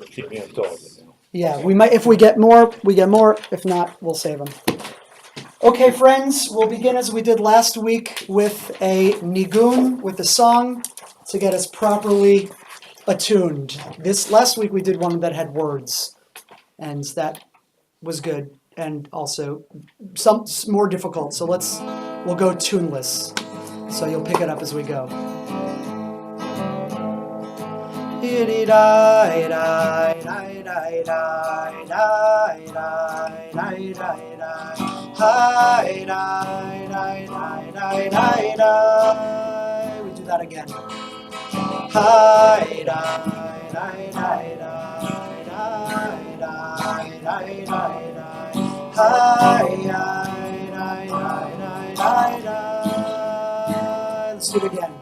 Keep me on top. Yeah, we might. If we get more, we get more. If not, we'll save them. Okay, friends, we'll begin as we did last week with a nigun, with a song, to get us properly attuned. This last week we did one that had words, and that was good, and also some more difficult. So we'll go tuneless. So you'll pick it up as we go. We do that again. Let's do it again.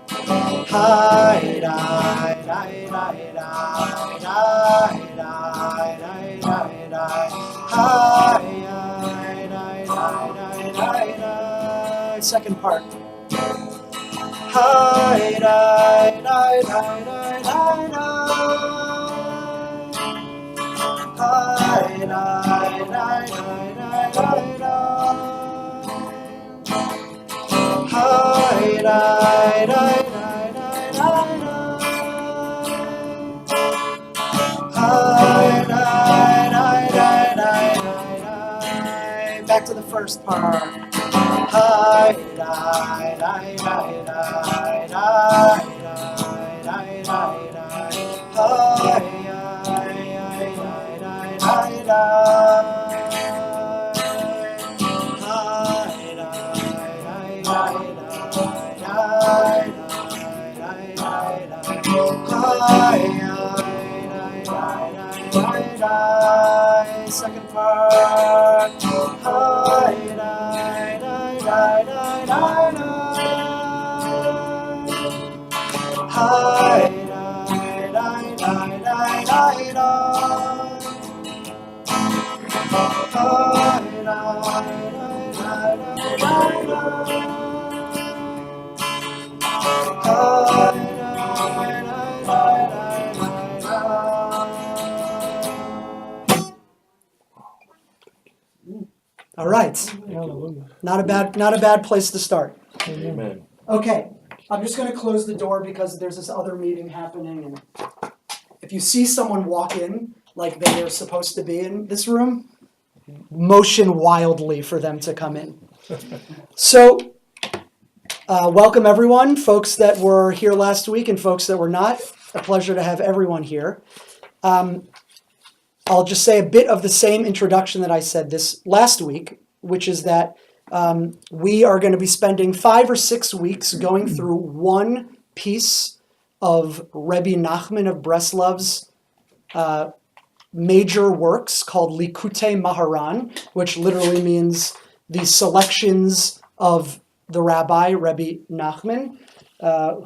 Second part. Back to the first part. Second part. All right. Not a bad place to start. Amen. Okay, I'm just going to close the door because there's this other meeting happening, and if you see someone walk in like they are supposed to be in this room, motion wildly for them to come in. So, welcome everyone, folks that were here last week and folks that were not. A pleasure to have everyone here. I'll just say a bit of the same introduction that I said this last week, which is that we are going to be spending 5 or 6 weeks going through one piece of Rebbe Nachman of Breslov's major works called Likkutei Moharan, which literally means the selections of the Rabbi, Rebbe Nachman,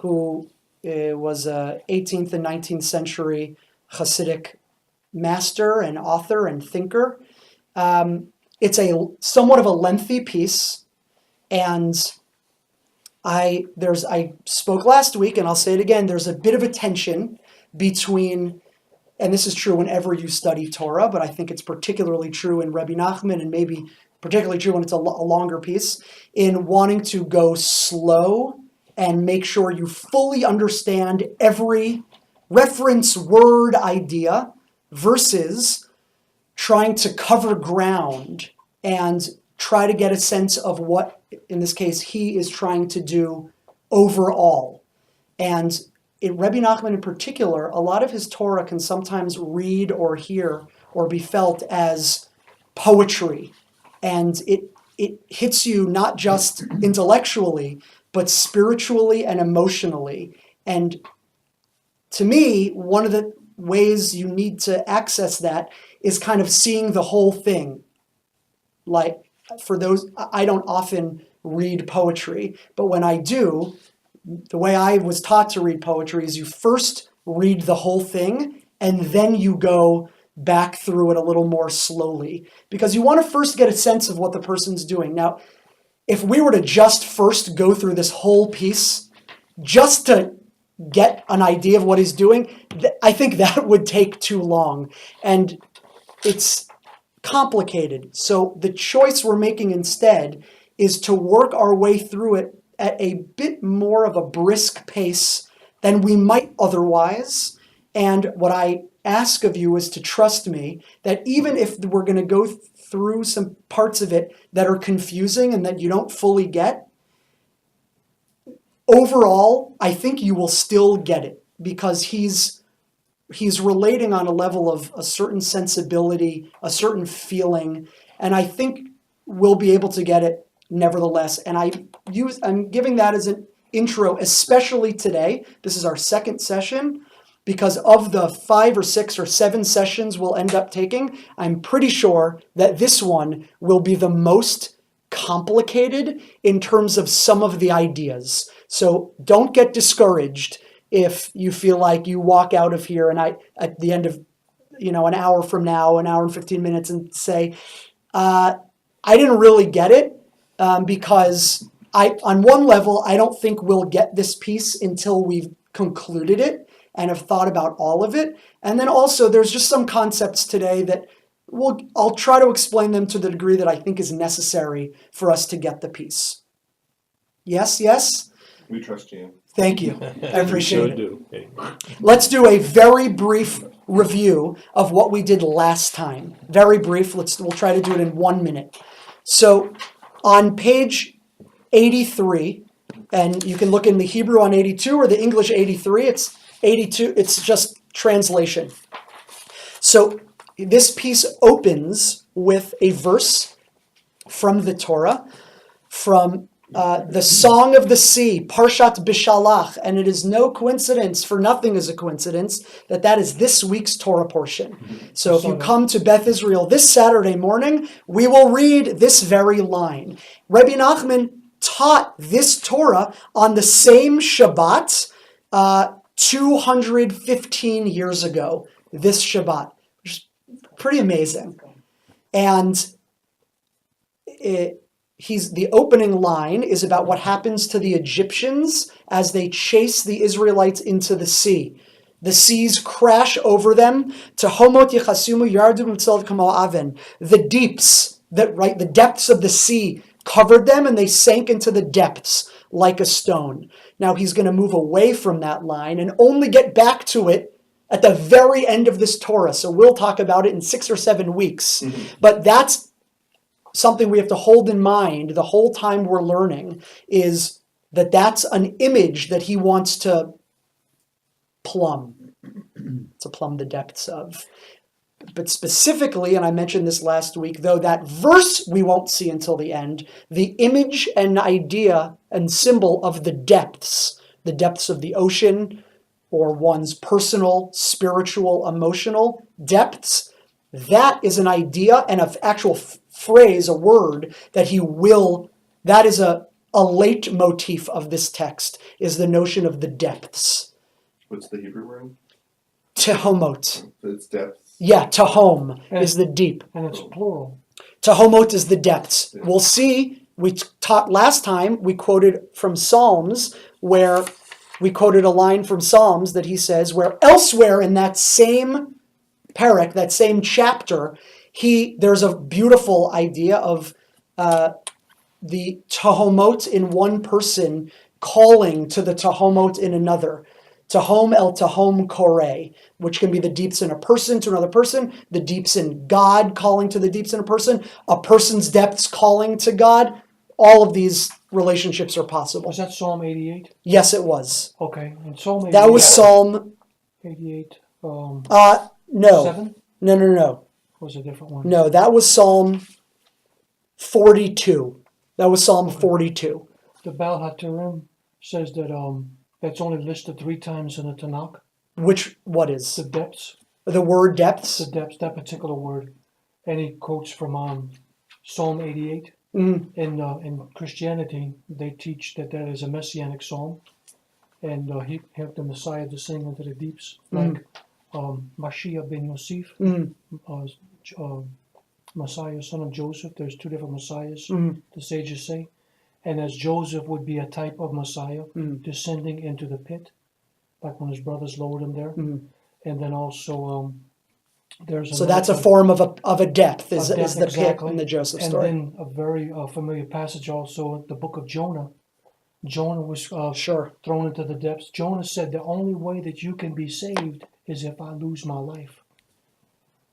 who was a 18th and 19th century Hasidic master and author and thinker. It's a somewhat of a lengthy piece, and I spoke last week, and I'll say it again, there's a bit of a tension between, and this is true whenever you study Torah, but I think it's particularly true in Rebbe Nachman, and maybe particularly true when it's a longer piece, in wanting to go slow and make sure you fully understand every reference word idea versus trying to cover ground and try to get a sense of what, in this case, he is trying to do overall. And in Rebbe Nachman in particular, a lot of his Torah can sometimes read or hear or be felt as poetry. And it hits you not just intellectually, but spiritually and emotionally. And to me, one of the ways you need to access that is kind of seeing the whole thing. Like, for those, I don't often read poetry, but when I do, the way I was taught to read poetry is you first read the whole thing and then you go back through it a little more slowly, because you want to first get a sense of what the person's doing. Now, if we were to just first go through this whole piece just to get an idea of what he's doing, I think that would take too long. And it's complicated. So the choice we're making instead is to work our way through it at a bit more of a brisk pace than we might otherwise. And what I ask of you is to trust me that even if we're going to go through some parts of it that are confusing and that you don't fully get, overall, I think you will still get it because he's relating on a level of a certain sensibility, a certain feeling, and I think we'll be able to get it nevertheless. And I'm giving that as an intro, especially today. This is our second session. Because of the 5 or 6 or 7 sessions we'll end up taking, I'm pretty sure that this one will be the most complicated in terms of some of the ideas. So don't get discouraged if you feel like you walk out of here and at the end of an hour from now, an hour and 15 minutes, and say, I didn't really get it because on one level, I don't think we'll get this piece until we've concluded it and have thought about all of it. And then also there's just some concepts today that I'll try to explain them to the degree that I think is necessary for us to get the piece. Yes? We trust you. Thank you. I appreciate it. Do. Let's do a very brief review of what we did last time. Very brief. We'll try to do it in 1 minute. So on page 83, and you can look in the Hebrew on 82 or the English 83, it's 82, it's just translation. So this piece opens with a verse from the Torah, from the Song of the Sea, Parshat Bishalach, and it is no coincidence, for nothing is a coincidence, that is this week's Torah portion. So if you come to Beth Israel this Saturday morning, we will read this very line. Rebbe Nachman taught this Torah on the same Shabbat 215 years ago, this Shabbat, which is pretty amazing. And the opening line is about what happens to the Egyptians as they chase the Israelites into the sea. The seas crash over them. Tahomot yechasumu yardu mitzal kamo aven. The deeps, the depths of the sea covered them and they sank into the depths like a stone. Now he's going to move away from that line and only get back to it at the very end of this Torah. So we'll talk about it in 6 or 7 weeks. Mm-hmm. But that's something we have to hold in mind the whole time we're learning, is that's an image that he wants to plumb the depths of. But specifically, and I mentioned this last week, though that verse we won't see until the end, the image and idea and symbol of the depths of the ocean, or one's personal, spiritual, emotional depths, that is an idea and an actual phrase, a word, that that is a leitmotif of this text, is the notion of the depths. What's the Hebrew word? Tehomot. It's depths. Yeah, tahom is the deep. And it's plural. Tahomot is the depths. Yeah. We'll see, we taught last time, we quoted from Psalms, where we quoted a line from Psalms that he says, where elsewhere in that same parak, that same chapter, there's a beautiful idea of the tahomot in one person calling to the tahomot in another. Tahom el tahom kore, which can be the deeps in a person to another person, the deeps in God calling to the deeps in a person's depths calling to God. All of these relationships are possible. Was that Psalm 88? Yes, it was. Okay, and Psalm 88. That was Psalm 88. No. 7? No. Was a different one? No, that was Psalm 42. That was Psalm 42. The Baal HaTurim says that that's only listed 3 times in the Tanakh. What is? The depths. The word depths? The depths, that particular word. And he quotes from Psalm 88. Mm-hmm. In Christianity, they teach that is a messianic psalm. And he helped the Messiah to sing into the deeps. Mm-hmm. Like Mashiach ben Yosef, Messiah, son of Joseph. There's 2 different Messiahs, the sages say. And as Joseph would be a type of Messiah, descending into the pit, like when his brothers lowered him there. Mhm. And then also there's So that's a form of a depth, is depth, the exactly. pit in the Joseph And story. then a very familiar passage also, the book of Jonah. Jonah was Sure. thrown into the depths. Jonah said, the only way that you can be saved is if I lose my life.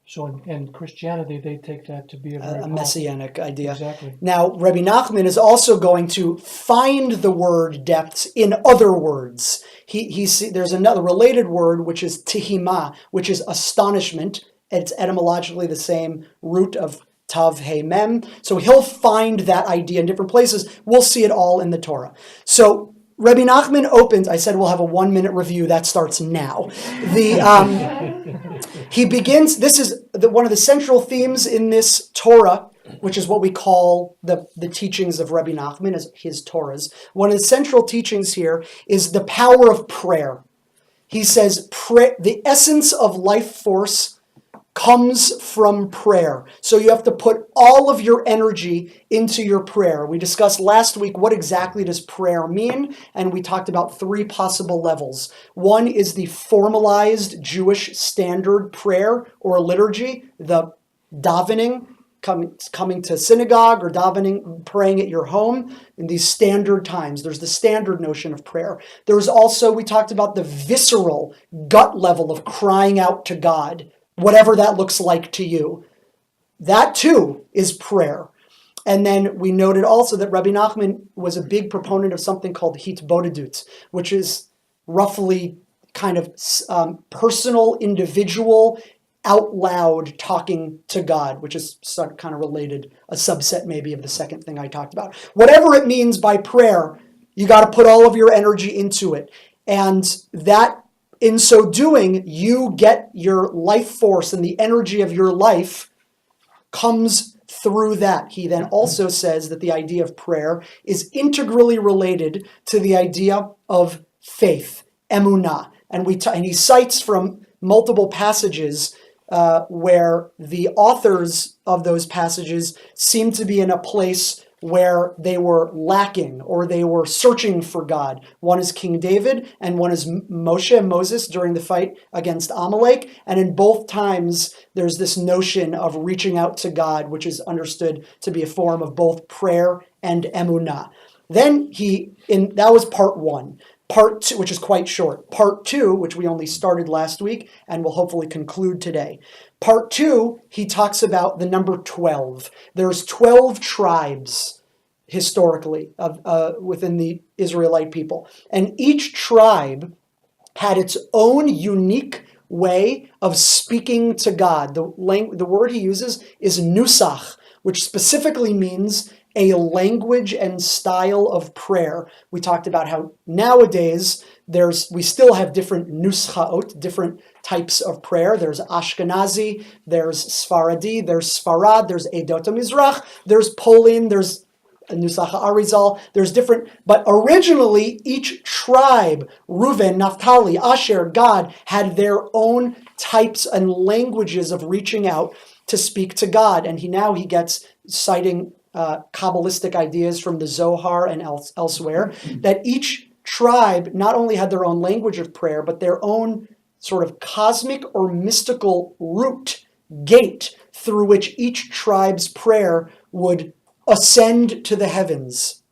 So in Christianity, they take that to be a very A messianic idea. Exactly. Now, Rebbe Nachman is also going to find the word depths in other words. There's another related word, which is tihima, which is astonishment. It's etymologically the same root of tav, he, mem. So he'll find that idea in different places. We'll see it all in the Torah. So Rebbe Nachman opens, I said we'll have a 1-minute review. That starts now. He begins, this is one of the central themes in this Torah, which is what we call the teachings of Rebbe Nachman, as his Torahs. One of the central teachings here is the power of prayer. He says the essence of life force comes from prayer. So you have to put all of your energy into your prayer. We discussed last week what exactly does prayer mean, and we talked about 3 possible levels. One is the formalized Jewish standard prayer or liturgy, the davening, coming to synagogue or davening, praying at your home in these standard times. There's the standard notion of prayer. There's also, we talked about the visceral, gut level of crying out to God, whatever that looks like to you. That too is prayer. And then we noted also that Rabbi Nachman was a big proponent of something called hitbodedut, which is roughly kind of personal, individual, out loud talking to God, which is kind of related, a subset maybe of the second thing I talked about. Whatever it means by prayer, you got to put all of your energy into it. And that, in so doing, you get your life force, and the energy of your life comes through that. He then also says that the idea of prayer is integrally related to the idea of faith, emunah. And he cites from multiple passages where the authors of those passages seem to be in a place where they were lacking or they were searching for God. One is King David and one is Moses during the fight against Amalek. And in both times, there's this notion of reaching out to God, which is understood to be a form of both prayer and emunah. Then that was part 1. Part 2, which is quite short. Part 2, which we only started last week and will hopefully conclude today. Part 2, he talks about the number 12. There's 12 tribes historically within the Israelite people. And each tribe had its own unique way of speaking to God. The word he uses is nusach, which specifically means a language and style of prayer. We talked about how nowadays we still have different nuschaot, different types of prayer. There's Ashkenazi, there's Sfaradi, there's Sfarad, there's Edot HaMizrach, there's Polin, there's Nusach Arizal, there's different, but originally each tribe, Reuven, Naphtali, Asher, Gad, had their own types and languages of reaching out to speak to God. And he gets citing Kabbalistic ideas from the Zohar and elsewhere, that each tribe not only had their own language of prayer, but their own sort of cosmic or mystical route, gate, through which each tribe's prayer would ascend to the heavens.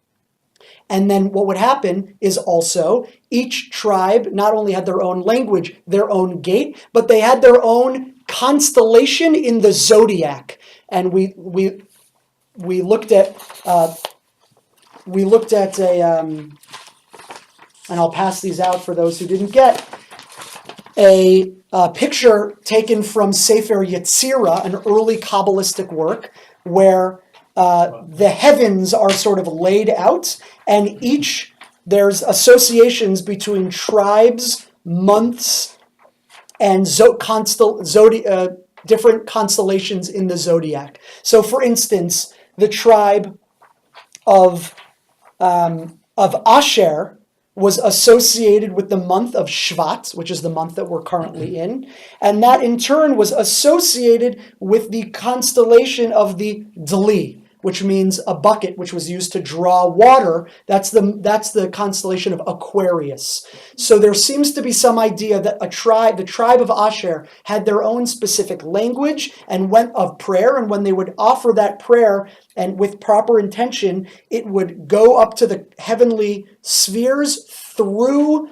And then what would happen is also each tribe not only had their own language, their own gate, but they had their own constellation in the zodiac. And we looked at and I'll pass these out for those who didn't get, a picture taken from Sefer Yetzirah, an early Kabbalistic work, where the heavens are sort of laid out, and there's associations between tribes, months, and different constellations in the zodiac. So, for instance, the tribe of Asher was associated with the month of Shvat, which is the month that we're currently in, and that in turn was associated with the constellation of the Dli, which means a bucket, which was used to draw water. That's the constellation of Aquarius. So there seems to be some idea that the tribe of Asher, had their own specific language and went of prayer, and when they would offer that prayer and with proper intention, it would go up to the heavenly spheres through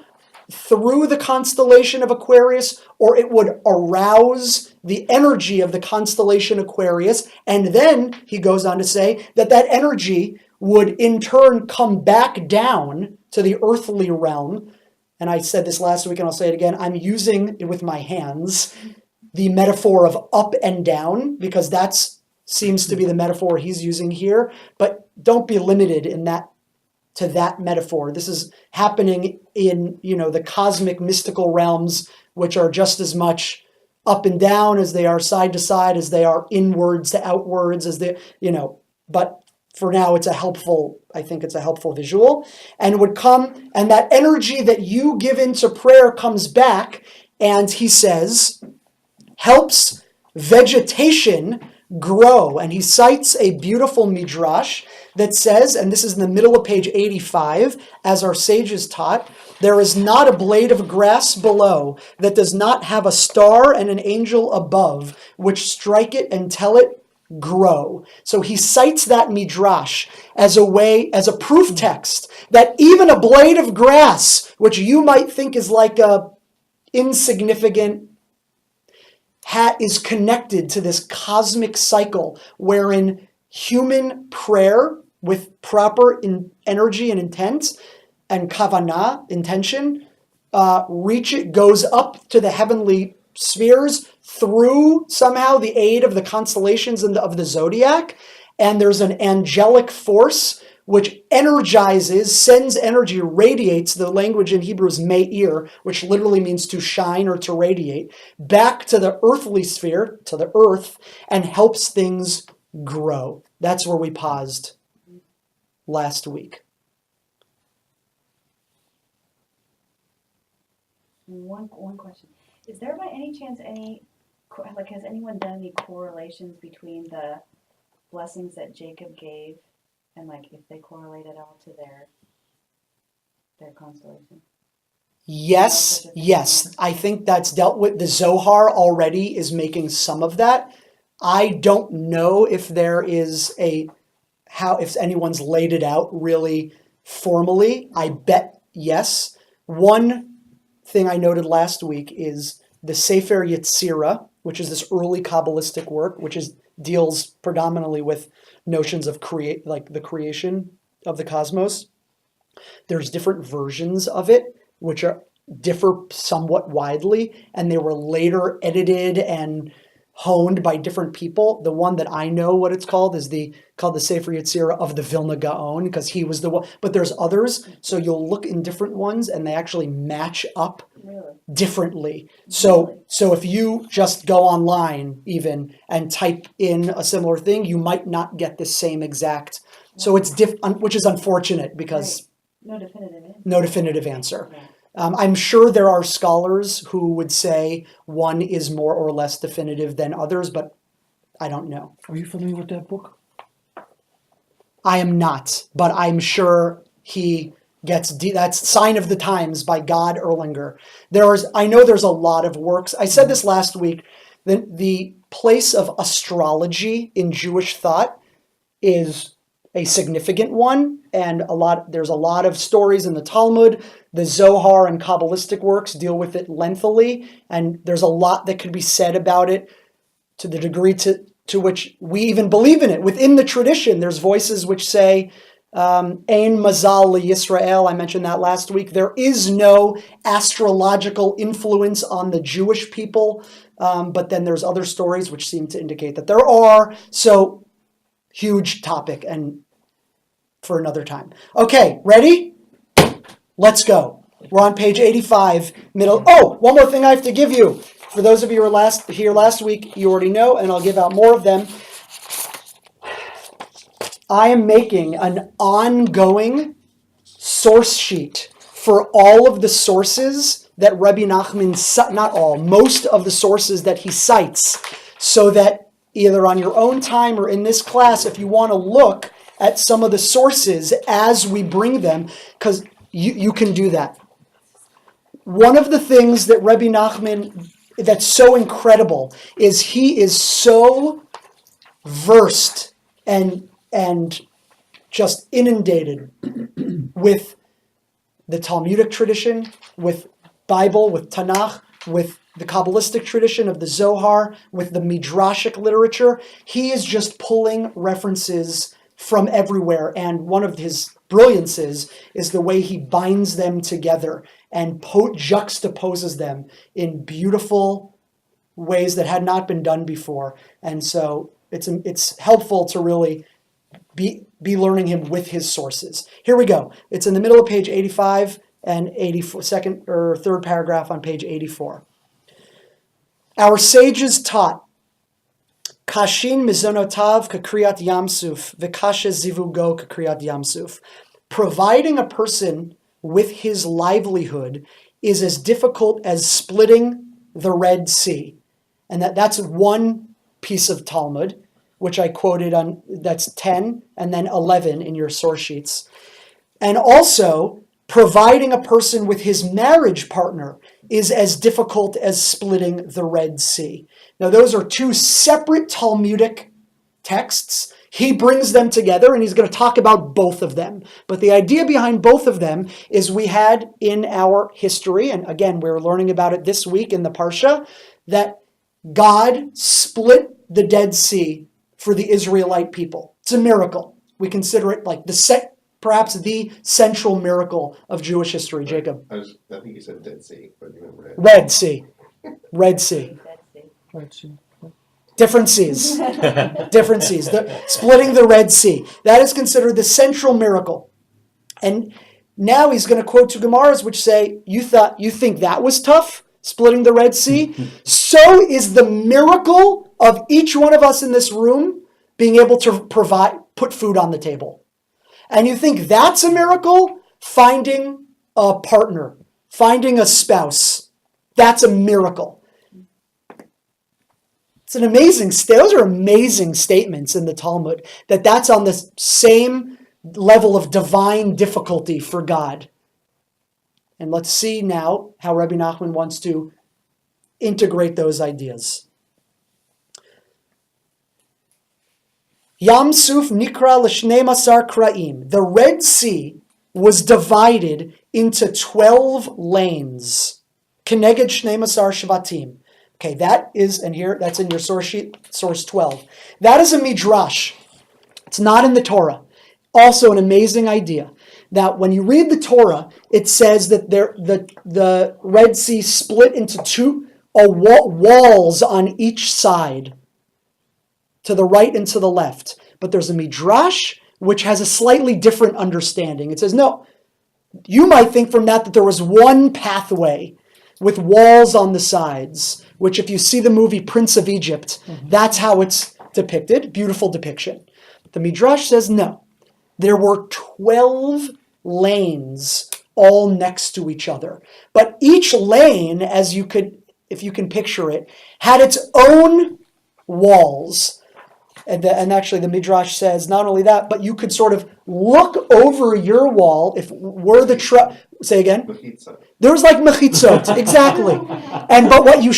the constellation of Aquarius, or it would arouse the energy of the constellation Aquarius. And then he goes on to say that energy would in turn come back down to the earthly realm. And I said this last week and I'll say it again. I'm using it with my hands, the metaphor of up and down, because that seems to be the metaphor he's using here. But don't be limited in that to that metaphor. This is happening in, the cosmic mystical realms, which are just as much up and down as they are side to side, as they are inwards to outwards, as they, but for now I think it's a helpful visual, and would come, and that energy that you give into prayer comes back, and he says, helps vegetation grow. And he cites a beautiful midrash that says, and this is in the middle of page 85, as our sages taught, there is not a blade of grass below that does not have a star and an angel above, which strike it and tell it, grow. So he cites that midrash as a proof text that even a blade of grass, which you might think is like a insignificant is connected to this cosmic cycle wherein human prayer with proper energy and intent and kavanah, intention, goes up to the heavenly spheres through somehow the aid of the constellations and of the zodiac. And there's an angelic force which sends energy, radiates, the language in Hebrew is me'ir, which literally means to shine or to radiate, back to the earthly sphere, to the earth, and helps things grow. That's where we paused last week. One question. Is there by any chance has anyone done any correlations between the blessings that Jacob gave and if they correlate at all to their constellation? Yes. I think that's dealt with. The Zohar already is making some of that. I don't know if there is if anyone's laid it out really formally. I bet yes. One thing I noted last week is the Sefer Yetzirah, which is this early Kabbalistic work, which deals predominantly with notions of the creation of the cosmos. There's different versions of it, which differ somewhat widely, and they were later edited and honed by different people. The one that I know what it's called is called the Sefer Yetzirah of the Vilna Gaon, because he was the one. But there's others, so you'll look in different ones, and they actually match up differently. So if you just go online even and type in a similar thing, you might not get the same exact. So it's which is unfortunate because no definitive answer. No definitive answer. Yeah. I'm sure there are scholars who would say one is more or less definitive than others, but I don't know. Are you familiar with that book? I am not, but I'm sure he gets that's Sign of the Times by God Erlinger. I know there's a lot of works. I said this last week. The place of astrology in Jewish thought is a significant one, and there's a lot of stories in the Talmud. The Zohar and Kabbalistic works deal with it lengthily, and there's a lot that could be said about it to the degree to which we even believe in it. Within the tradition, there's voices which say, Ein Mazal Yisrael, I mentioned that last week. There is no astrological influence on the Jewish people, but then there's other stories which seem to indicate that there are. So, huge topic, and for another time. Okay, ready? Let's go. We're on page 85, middle. Oh, one more thing I have to give you. For those of you who were here last week, you already know, and I'll give out more of them. I am making an ongoing source sheet for all of the sources that Rebbe Nachman, not all, most of the sources that he cites, so that either on your own time or in this class, if you want to look at some of the sources as we bring them, because you can do that. One of the things that Rebbe Nachman that's so incredible is he is so versed and just inundated with the Talmudic tradition, with Bible, with Tanakh, with the Kabbalistic tradition of the Zohar, with the Midrashic literature. He is just pulling references from everywhere. And one of his brilliances is the way he binds them together and juxtaposes them in beautiful ways that had not been done before. And so it's helpful to really be learning him with his sources. Here we go. It's in the middle of page 85 and 84, second or third paragraph on page 84. Our sages taught, Kashin mizonotav kakriyat yamsuf, v'kasha zivugo kakriyat yamsuf. Providing a person with his livelihood is as difficult as splitting the Red Sea. And that's one piece of Talmud, which I quoted on, that's 10 and then 11 in your source sheets. And also, providing a person with his marriage partner is as difficult as splitting the Red Sea. Now, those are two separate Talmudic texts. He brings them together, and he's going to talk about both of them. But the idea behind both of them is we had in our history, and again, we're learning about it this week in the Parsha, that God split the Dead Sea for the Israelite people. It's a miracle. We consider it like perhaps the central miracle of Jewish history. Jacob. I think you said Dead Sea, but you meant Red. Red Sea. Red Sea. Red Sea. Different seas. Different seas. Splitting the Red Sea. That is considered the central miracle. And now he's going to quote two Gemaras which say, you think that was tough? Splitting the Red Sea? So is the miracle of each one of us in this room being able to put food on the table. And you think that's a miracle? Finding a partner, finding a spouse. That's a miracle. It's an amazing, those are amazing statements in the Talmud, that's on the same level of divine difficulty for God. And let's see now how Rebbe Nachman wants to integrate those ideas. Yam Suf Nikra l'shnei masar kra'im. The Red Sea was divided into 12 lanes. Keneged shnei masar shvatim. Okay, that is, and here, that's in your source sheet, source 12. That is a midrash. It's not in the Torah. Also an amazing idea. That when you read the Torah, it says that the Red Sea split into two walls on each side, to the right and to the left. But there's a midrash which has a slightly different understanding. It says, no, you might think from that there was one pathway with walls on the sides, which if you see the movie Prince of Egypt, that's how it's depicted. Beautiful depiction. The midrash says no. There were 12 lanes all next to each other. But each lane, if you can picture it, had its own walls. And actually the Midrash says not only that, but you could sort of look over your wall if were the say again? Mechitza. There was like mechitzot, exactly. But what you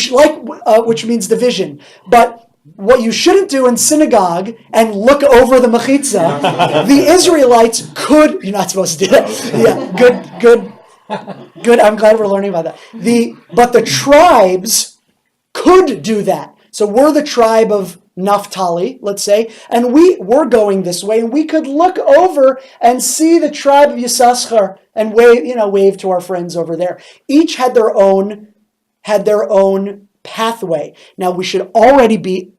which means division. But what you shouldn't do in synagogue and look over the mechitza, the Israelites could. You're not supposed to do that. Yeah, good. I'm glad we're learning about that. But the tribes could do that. So we're the tribe of Naphtali, let's say, and we're going this way, and we could look over and see the tribe of Yisachar and wave to our friends over there. Each had their own pathway. Now we should already be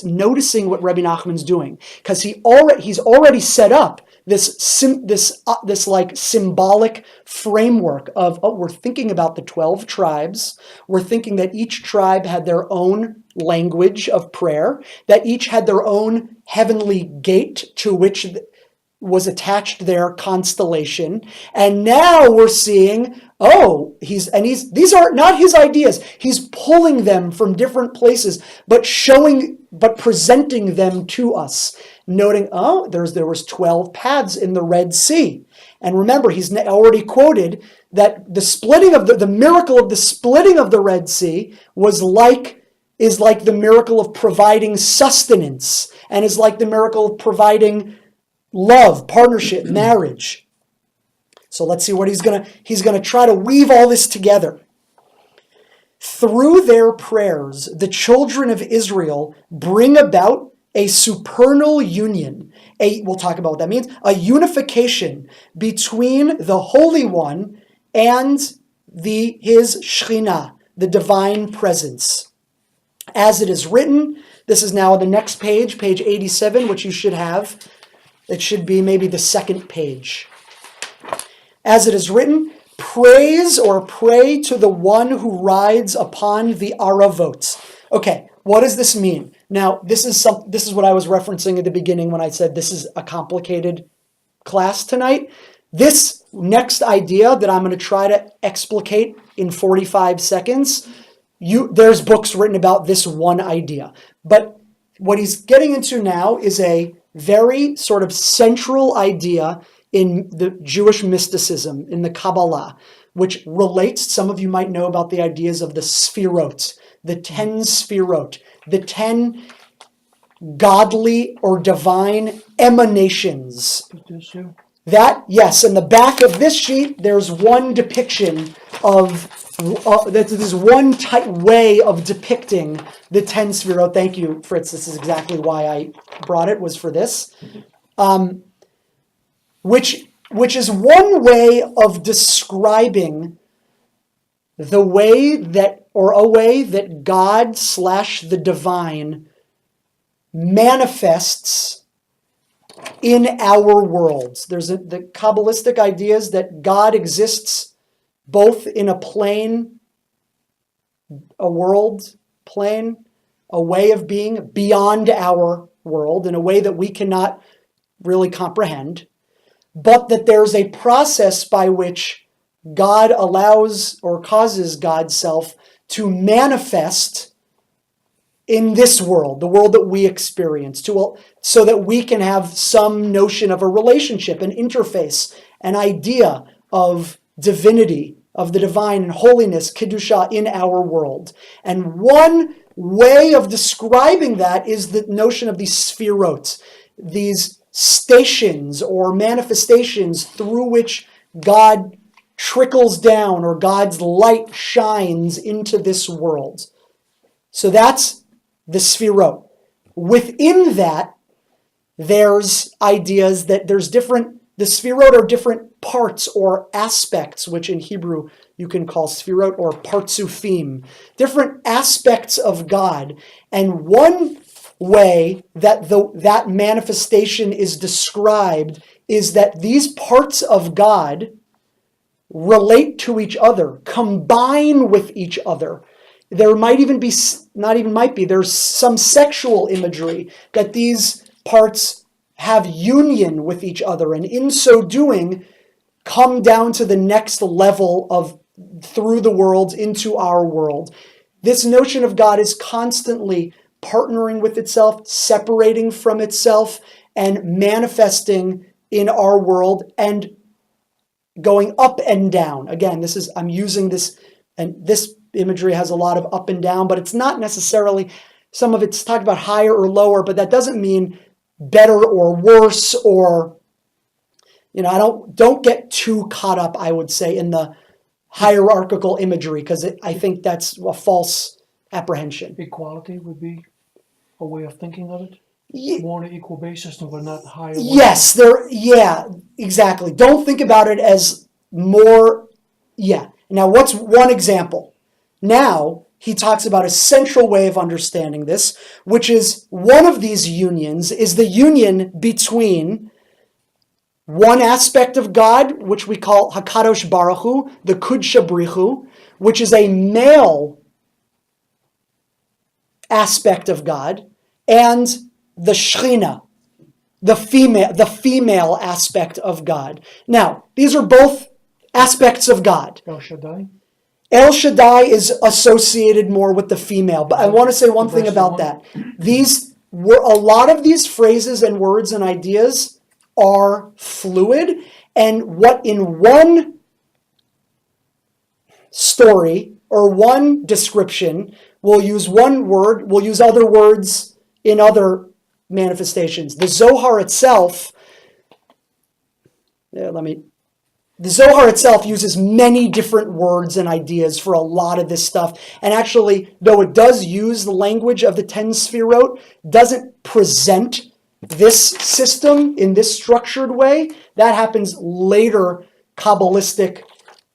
noticing what Rebbe Nachman's doing, because he's already set up this like symbolic framework of we're thinking about the 12 tribes. We're thinking that each tribe had their own language of prayer, that each had their own heavenly gate to which was attached there, constellation. And now we're seeing, these are not his ideas. He's pulling them from different places, but presenting them to us. Noting, there was 12 paths in the Red Sea. And remember, he's already quoted that the splitting of the miracle of the splitting of the Red Sea is like the miracle of providing sustenance, and is like the miracle of providing love, partnership, marriage. So let's see what he's gonna try to weave all this together. Through their prayers, the children of Israel bring about a supernal union. We'll talk about what that means. A unification between the Holy One and his Shekhinah, the divine presence. As it is written, this is now the next page 87, which you should have. It should be maybe the second page. As it is written, praise or pray to the one who rides upon the Aravot. Okay, what does this mean? Now, this is what I was referencing at the beginning when I said this is a complicated class tonight. This next idea that I'm going to try to explicate in 45 seconds, there's books written about this one idea. But what he's getting into now is a very sort of central idea in the Jewish mysticism, in the Kabbalah, which relates, some of you might know about the ideas of the Sfirot, the 10 Sfirot, the 10 godly or divine emanations. That, yes, in the back of this sheet, there's one depiction of, there's one way of depicting the 10 Sfirot. Thank you, Fritz. This is exactly why I brought it, was for this. Which is one way of describing a way that God / the divine manifests in our worlds. There's the Kabbalistic ideas that God exists both in a plane, a world plane, a way of being beyond our world in a way that we cannot really comprehend, but that there's a process by which God allows or causes God's self to manifest in this world, the world that we experience, so that we can have some notion of a relationship, an interface, an idea of divinity, of the divine and holiness, Kedusha, in our world. And one way of describing that is the notion of these Sfirot, these stations or manifestations through which God trickles down or God's light shines into this world. So that's the Sfirot. Within that, there's ideas that the Sfirot are different parts or aspects, which in Hebrew you can call Sfirot or Partsufim, different aspects of God. And one way that that manifestation is described is that these parts of God relate to each other, combine with each other. There might even be, there's some sexual imagery that these parts have union with each other, and in so doing, come down to the next level of through the worlds into our world. This notion of God is constantly partnering with itself, separating from itself, and manifesting in our world and going up and down. Again, I'm using this, and this imagery has a lot of up and down, but it's not necessarily, some of it's talked about higher or lower, but that doesn't mean better or worse, or, don't get too caught up, I would say, in the hierarchical imagery, because I think that's a false apprehension. Equality would be a way of thinking of it? More on an equal basis, but not higher. Yes, exactly. Don't think about it as more, Now, what's one example? Now, he talks about a central way of understanding this, which is one of these unions is the union between one aspect of God, which we call Hakadosh Baruch Hu, the Kudsha Brichu, which is a male aspect of God, and the Shekhinah, the female aspect of God. Now, these are both aspects of God. El Shaddai. El Shaddai is associated more with the female, but I want to say one thing about that. A lot of these phrases and words and ideas are fluid, and what in one story or one description we'll use one word, we'll use other words in other manifestations. The Zohar itself, the Zohar itself uses many different words and ideas for a lot of this stuff. And actually, though it does use the language of the 10 Sfirot, doesn't present this system in this structured way. That happens later. Kabbalistic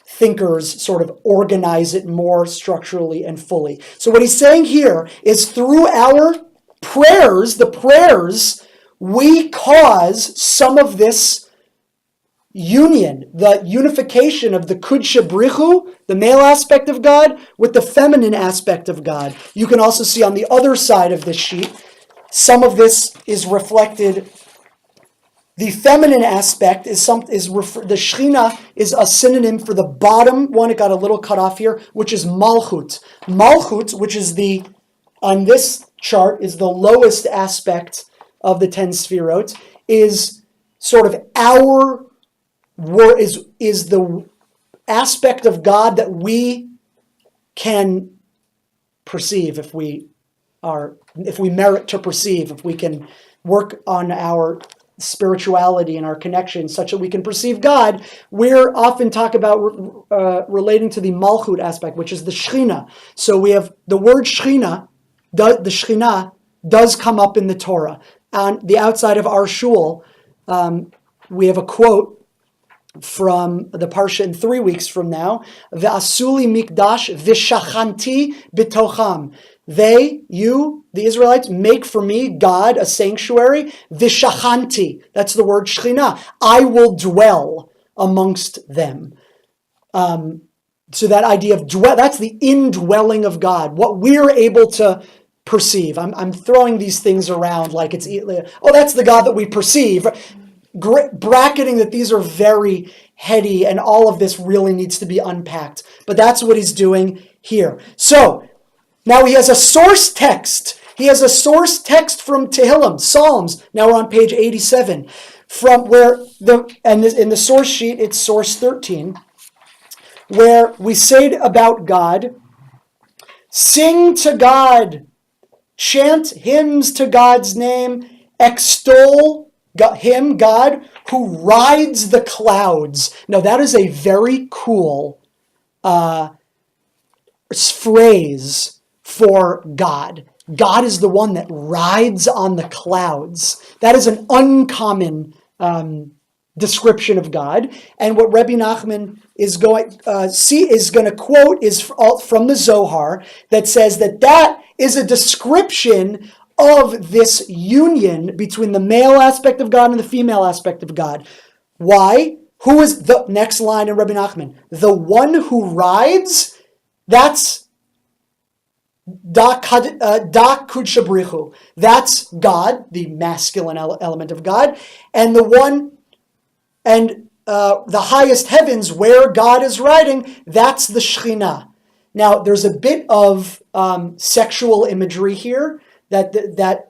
thinkers sort of organize it more structurally and fully. So what he's saying here is through our prayers, we cause some of this union, the unification of the Kudsha Brichu, the male aspect of God, with the feminine aspect of God. You can also see on the other side of this sheet, some of this is reflected. The feminine aspect the Shechina is a synonym for the bottom one. It got a little cut off here, which is Malchut. Malchut, which is on this chart, is the lowest aspect of the 10 Sfirot, is sort of is the aspect of God that we can perceive if we merit to perceive, if we can work on our spirituality and our connection such that we can perceive God. We're often talk about relating to the Malchut aspect, which is the Shechina. So we have the word Shechina, the Shechina does come up in the Torah. On the outside of our shul, we have a quote from the Parsha in 3 weeks from now. Ve'asuli mikdash v'shachanti b'tocham. They, you, the Israelites, make for me, God, a sanctuary. V'shachanti. That's the word Shechina. I will dwell amongst them. So that idea of dwell, that's the indwelling of God. What we're able to perceive. I'm throwing these things around like it's, that's the God that we perceive. Bracketing that these are very heady and all of this really needs to be unpacked. But that's what he's doing here. So, now he has a source text. He has a source text from Tehillim, Psalms. Now we're on page 87. From where in the source sheet, it's source 13, where we say about God, sing to God, chant hymns to God's name, extol him, God, who rides the clouds. Now that is a very cool phrase for God. God is the one that rides on the clouds. That is an uncommon description of God. And what Rebbe Nachman is going to quote is from the Zohar that says that is a description of this union between the male aspect of God and the female aspect of God. Why? Who is the next line in Rebbe Nachman? The one who rides, that's Da Kudsha Brichu. That's God, the masculine element of God, and the highest heavens where God is riding, that's the Shechina. Now, there's a bit of sexual imagery here that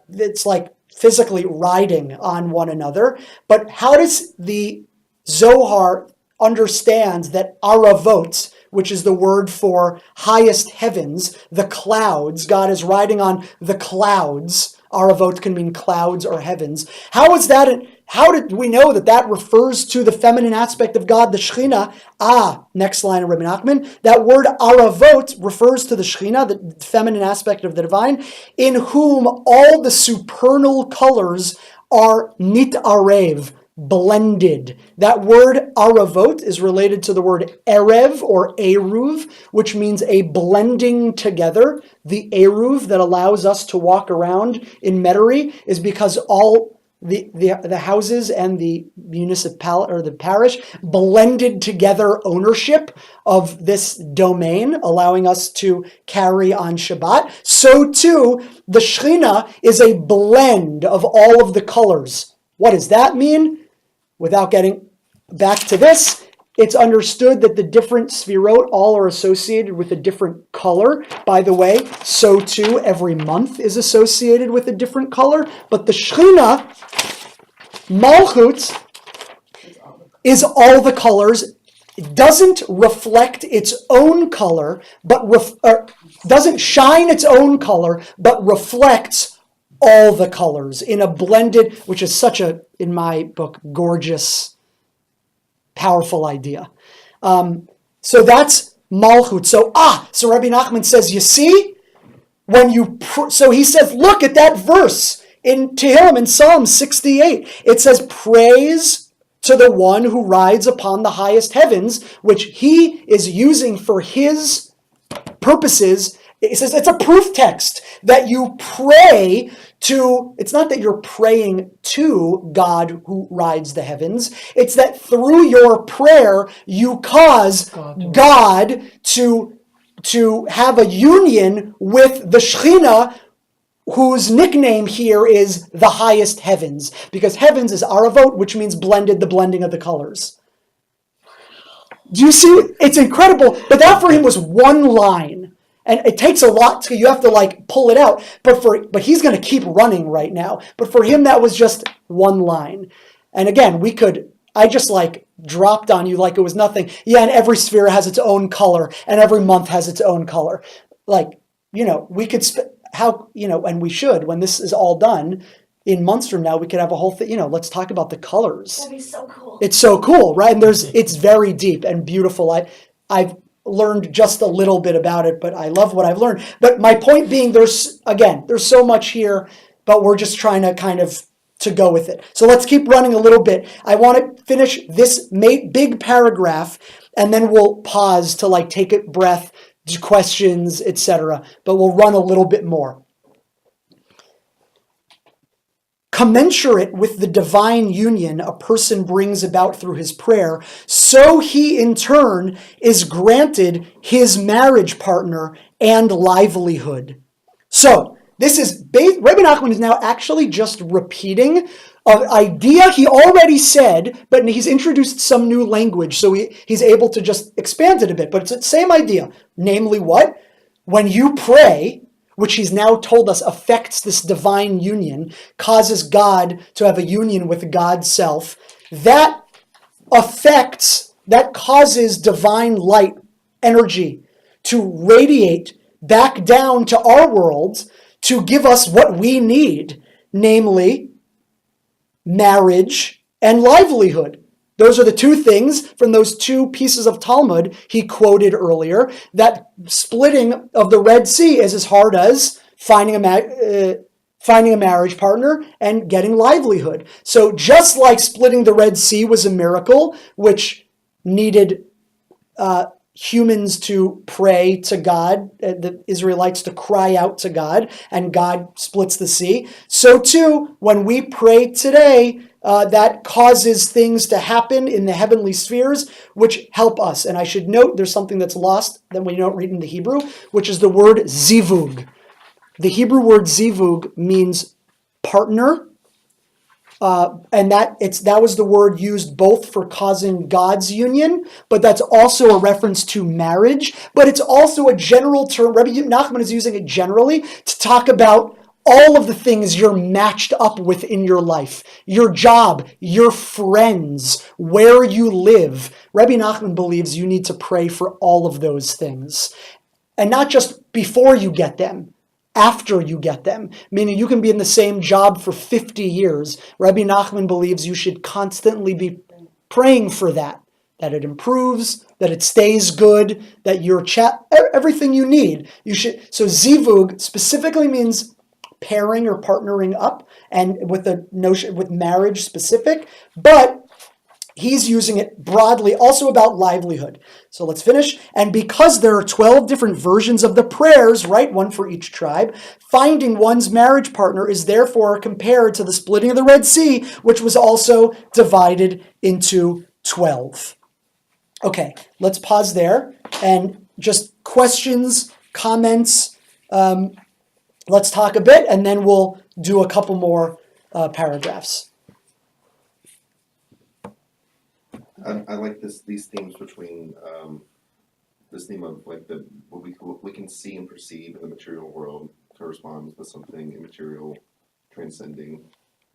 it's like physically riding on one another. But how does the Zohar understand that Aravot, which is the word for highest heavens, the clouds, God is riding on the clouds. Aravot can mean clouds or heavens. How did we know that refers to the feminine aspect of God, the Shechina? Next line of Rebbe Nachman. That word Aravot refers to the Shechina, the feminine aspect of the divine, in whom all the supernal colors are nitarev, blended. That word Aravot is related to the word Erev or Eruv, which means a blending together. The Eruv that allows us to walk around in Metairie is because all the houses and the municipality or the parish blended together ownership of this domain, allowing us to carry on Shabbat. So too, the Shechina is a blend of all of the colors. What does that mean? Without getting back to this, it's understood that the different sfirot all are associated with a different color. By the way, so too every month is associated with a different color. But the Shechina, Malchut, is all the colors. It doesn't reflect its own color, but doesn't shine its own color, but reflects all the colors in a blended, which is such a, in my book, gorgeous, powerful idea. So that's Malchut. So Rabbi Nachman says, you see, when you, so he says, look at that verse in Tehillim, in Psalm 68. It says, praise to the one who rides upon the highest heavens, which he is using for his purposes. It says it's a proof text that you pray to, it's not that you're praying to God who rides the heavens. It's that through your prayer, you cause God to have a union with the Shechina, whose nickname here is the highest heavens, because heavens is aravot, which means blended, the blending of the colors. Do you see? It's incredible. But that for him was one line. And it takes a lot you have to like pull it out. But he's going to keep running right now. But for him, that was just one line. And again, I just like dropped on you like it was nothing. Yeah, and every sphere has its own color, and every month has its own color. Like, we could, and we should, when this is all done, in months from now, we could have a whole thing, let's talk about the colors. That'd be so cool. It's so cool, right? And it's very deep and beautiful. I've learned just a little bit about it, but I love what I've learned. But my point being, there's so much here, but we're just trying to kind of to go with it. So let's keep running a little bit. I want to finish this big paragraph, and then we'll pause to like take a breath, do questions, etc. But we'll run a little bit more. Commensurate with the divine union a person brings about through his prayer, so he in turn is granted his marriage partner and livelihood. So this is, Rebbe Nachman is now actually just repeating an idea he already said, but he's introduced some new language, so he's able to just expand it a bit. But it's the same idea, namely what? When you pray, which he's now told us affects this divine union, causes God to have a union with God's self, that causes divine light, energy, to radiate back down to our world to give us what we need, namely marriage and livelihood. Those are the two things from those two pieces of Talmud he quoted earlier. That splitting of the Red Sea is as hard as finding a marriage partner and getting livelihood. So just like splitting the Red Sea was a miracle, which needed humans to pray to God, the Israelites to cry out to God, and God splits the sea. So too, when we pray today, that causes things to happen in the heavenly spheres, which help us. And I should note there's something that's lost that we don't read in the Hebrew, which is the word zivug. The Hebrew word zivug means partner, and that was the word used both for causing God's union, but that's also a reference to marriage. But it's also a general term. Rebbe Nachman is using it generally to talk about all of the things you're matched up with in your life, your job, your friends, where you live. Rebbe Nachman believes you need to pray for all of those things. And not just before you get them, after you get them. Meaning you can be in the same job for 50 years. Rebbe Nachman believes you should constantly be praying for that it improves, that it stays good, that your everything you need. You should. So zivug specifically means pairing or partnering up, and with the notion with marriage specific, but he's using it broadly also about livelihood. So let's finish. And because there are 12 different versions of the prayers, right, one for each tribe, finding one's marriage partner is therefore compared to the splitting of the Red Sea, which was also divided into 12. Okay, let's pause there and just questions, comments. Let's talk a bit, and then we'll do a couple more paragraphs. I like these themes between this theme of like what we can see and perceive in the material world corresponds with something immaterial, transcending,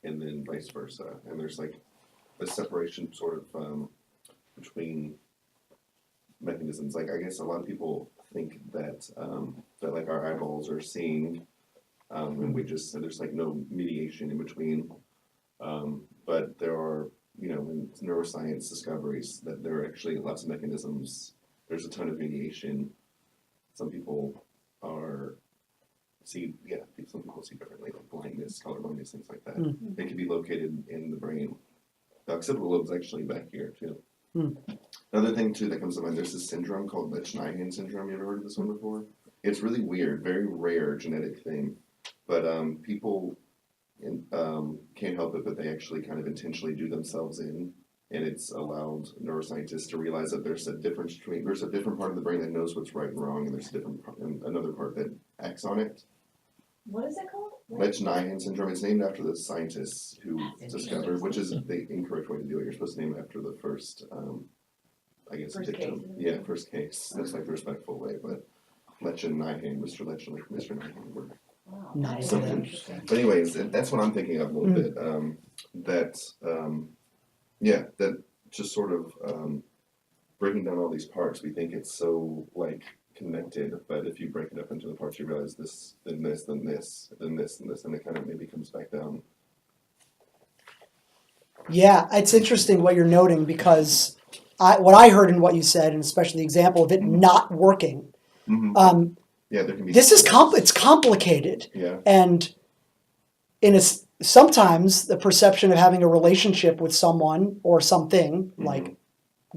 and then vice versa. And there's like a separation sort of between mechanisms. Like I guess a lot of people think that that like our eyeballs are seeing, and there's like no mediation in between. But there are, in neuroscience discoveries that there are actually lots of mechanisms. There's a ton of mediation. Some people some people see differently, like blindness, color blindness, things like that. They can be located in the brain. The occipital lobe is actually back here too. Another thing too that comes to mind, there's this syndrome called Likkutei syndrome. You ever heard of this one before? It's really weird, very rare genetic thing, but people can't help it, but they actually kind of intentionally do themselves in, and it's allowed neuroscientists to realize that there's a difference there's a different part of the brain that knows what's right and wrong, and there's another part that acts on it. What is it called? Likkutei syndrome. It's named after the scientists who discovered, which is the incorrect way to do it. You're supposed to name it after the first, First victim. case. Yeah, first case. That's like the respectful way, but Likkutei, Mr. Nachman. Wow. Nice. That is interesting. But anyways, that's what I'm thinking of a little bit. That just sort of breaking down all these parts. We think it's so like connected, but if you break it up into the parts, you realize this, then this, then this, then this, and this, and it kind of maybe comes back down. Yeah, it's interesting what you're noting because what I heard in what you said, and especially the example of it not working. Yeah, there can be. This is it's complicated, Yeah. and sometimes the perception of having a relationship with someone or something like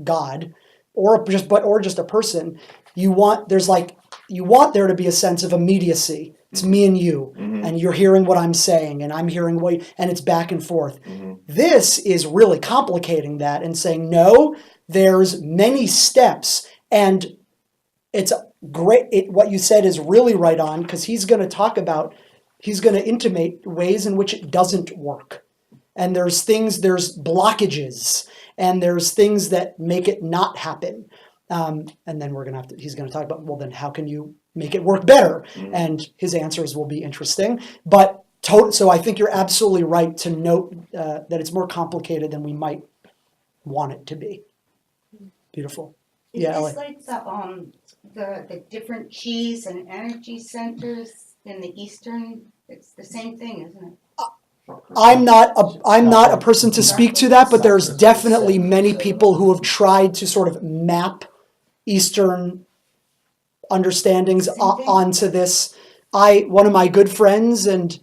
God, or just a person, you want there to be a sense of immediacy. It's me and you, and you're hearing what I'm saying, and I'm hearing and it's back and forth. This is really complicating that and saying no. There's many steps, and it's great. What you said is really right on because he's going to intimate ways in which it doesn't work. And there's blockages, and there's things that make it not happen. And then he's going to talk about, well, then how can you make it work better? And his answers will be interesting. But so I think you're absolutely right to note that it's more complicated than we might want it to be. Beautiful. Is Yeah, this like the different cheese and energy centers in the Eastern? It's the same thing, isn't it? I'm not a person to speak to that, but there's definitely many people who have tried to sort of map Eastern understandings onto this. One of my good friends and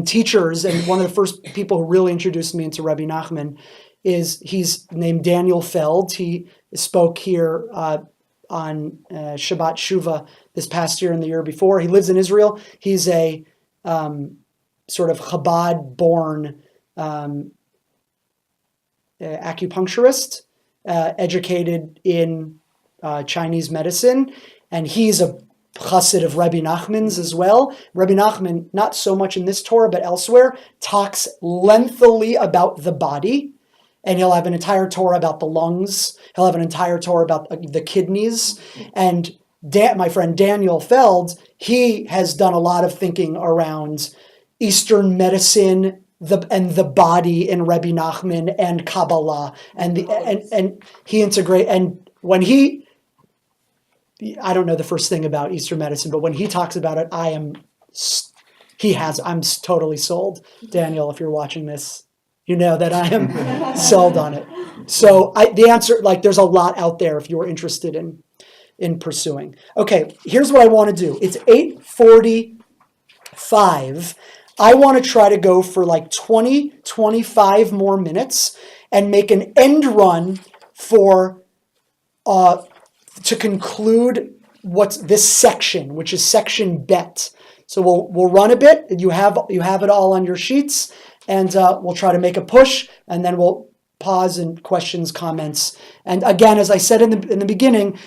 teachers, and one of the first people who really introduced me into Rebbe Nachman he's named Daniel Feld. He spoke here on Shabbat Shuvah this past year and the year before. He lives in Israel. He's a sort of Chabad-born acupuncturist, educated in Chinese medicine, and he's a chassid of Rebbe Nachman's as well. Rebbe Nachman, not so much in this Torah, but elsewhere, talks lengthily about the body. And he'll have an entire Torah about the lungs. He'll have an entire Torah about the kidneys. And my friend Daniel Feld, he has done a lot of thinking around Eastern medicine and the body in Rebbe Nachman and Kabbalah. And he integrate. And when I don't know the first thing about Eastern medicine, but when he talks about it, I'm totally sold. Daniel, if you're watching this, you know that I am sold on it. So the answer, there's a lot out there if you're interested in pursuing. Okay, here's what I want to do. It's 8:45. I want to try to go for 25 more minutes and make an end run to conclude what's this section, which is section Bet. So we'll run a bit. You have it all on your sheets. And we'll try to make a push, and then we'll pause and questions, comments. And again, as I said in the beginning,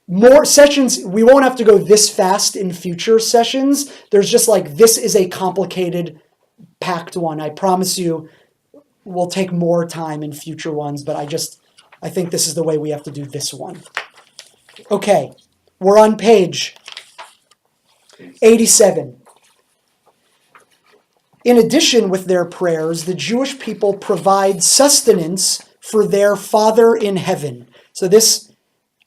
more sessions, we won't have to go this fast in future sessions. There's just this is a complicated, packed one. I promise you, we'll take more time in future ones, but I think this is the way we have to do this one. Okay, we're on page 87. In addition, with their prayers, the Jewish people provide sustenance for their Father in heaven. So this,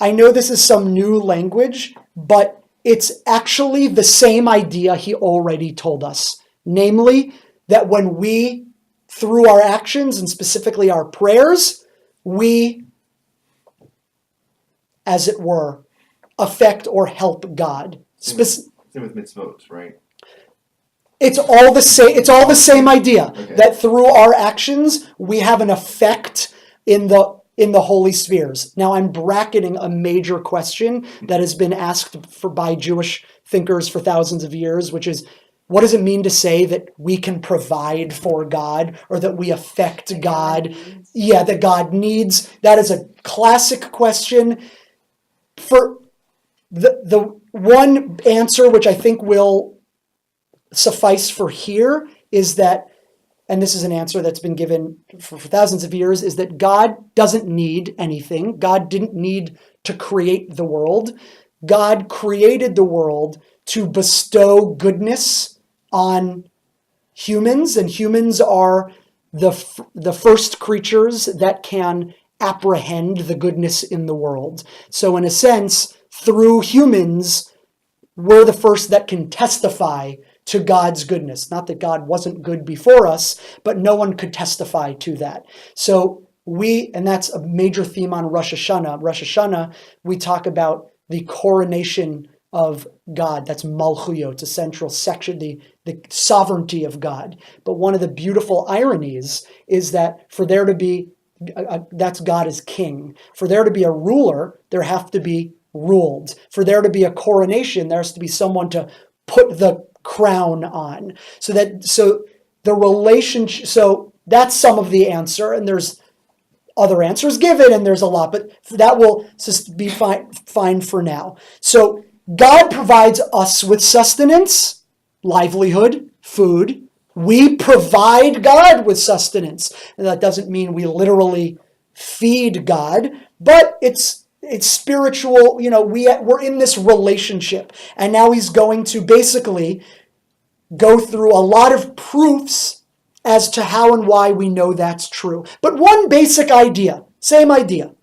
I know this is some new language, but it's actually the same idea he already told us. Namely, that when we, through our actions and specifically our prayers, we, as it were, affect or help God. Same with mitzvot, right? It's all the same. It's all the same idea, Okay. that through our actions we have an effect in the holy spheres. Now I'm bracketing a major question that has been asked by Jewish thinkers for thousands of years, which is, what does it mean to say that we can provide for God or that we affect God? Yeah, that God needs. That is a classic question. For the one answer which I think will suffice for here is that, and this is an answer that's been given for thousands of years, is that God doesn't need anything. God didn't need to create the world. God created the world to bestow goodness on humans, and humans are the first creatures that can apprehend the goodness in the world. So in a sense, through humans, we're the first that can testify to God's goodness. Not that God wasn't good before us, but no one could testify to that. So and that's a major theme on Rosh Hashanah. Rosh Hashanah, we talk about the coronation of God. That's Malchuyot, a central section, the sovereignty of God. But one of the beautiful ironies is that for there to be, that's God as king. For there to be a ruler, there have to be ruled. For there to be a coronation, there has to be someone to put the crown on. So the relationship, so that's some of the answer, and there's other answers given, and there's a lot, but that will just be fine for now. So God provides us with sustenance, livelihood, food. We provide God with sustenance. And that doesn't mean we literally feed God, but it's spiritual. We're in this relationship. And now he's going to basically go through a lot of proofs as to how and why we know that's true. But one basic idea, same idea.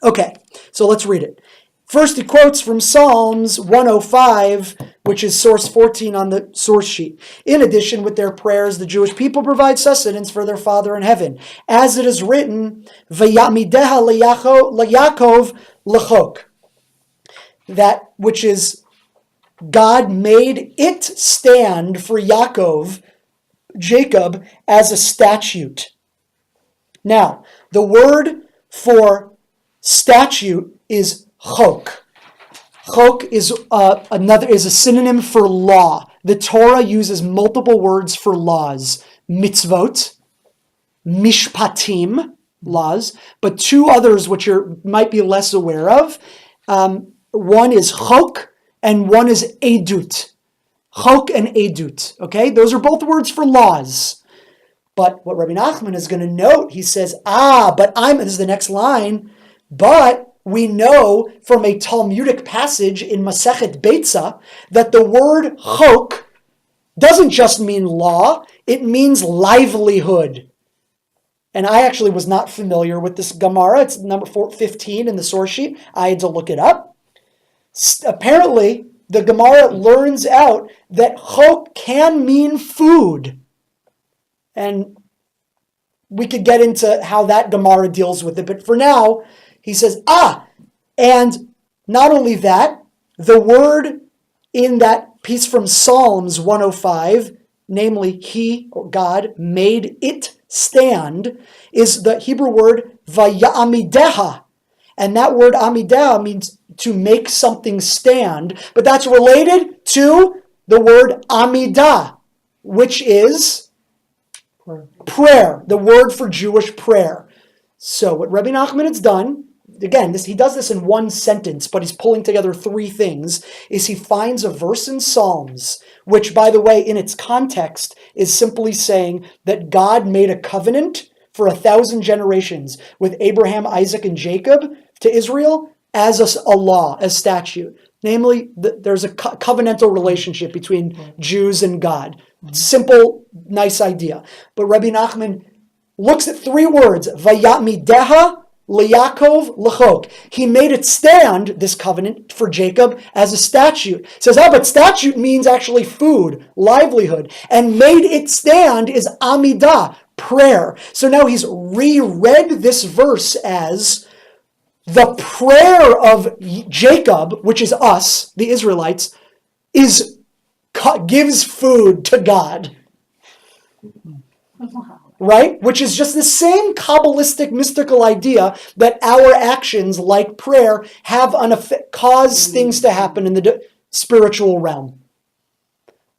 Okay, so let's read it. First, he quotes from Psalms 105, which is source 14 on the source sheet. In addition, with their prayers, the Jewish people provide sustenance for their Father in heaven. As it is written, Vayamideha Yaakov lechok. That which is, God made it stand for Jacob, as a statute. Now, the word for statute is chok. Chok is a synonym for law. The Torah uses multiple words for laws. Mitzvot, mishpatim, laws, but two others which you might be less aware of. One is chok and one is edut. Chok and edut. Okay, those are both words for laws. But what Rebbe Nachman is going to note, he says, this is the next line, but we know from a Talmudic passage in Masechet Beitza that the word chok doesn't just mean law, it means livelihood. And I actually was not familiar with this Gemara. It's number 15 in the source sheet. I had to look it up. Apparently, the Gemara learns out that chok can mean food. And we could get into how that Gemara deals with it. But for now, he says, and not only that, the word in that piece from Psalms 105, namely he, or God, made it stand, is the Hebrew word vayamideha. And that word amideha means to make something stand, but that's related to the word amidah, which is prayer, the word for Jewish prayer. So what Rebbe Nachman has done, again, he does this in one sentence, but he's pulling together three things, is he finds a verse in Psalms, which, by the way, in its context, is simply saying that God made a covenant for 1,000 generations with Abraham, Isaac, and Jacob to Israel as a law, as statute. Namely, there's a covenantal relationship between Jews and God. Simple, nice idea. But Rebbe Nachman looks at 3 words, Vayatmideha Liyaakov L'chok. He made it stand, this covenant, for Jacob as a statute. Says, but statute means actually food, livelihood. And made it stand is Amidah, prayer. So now he's reread this verse as the prayer of Jacob, which is us, the Israelites, gives food to God. Wow. Right? Which is just the same Kabbalistic mystical idea that our actions, like prayer, have an effect, cause things to happen in the spiritual realm.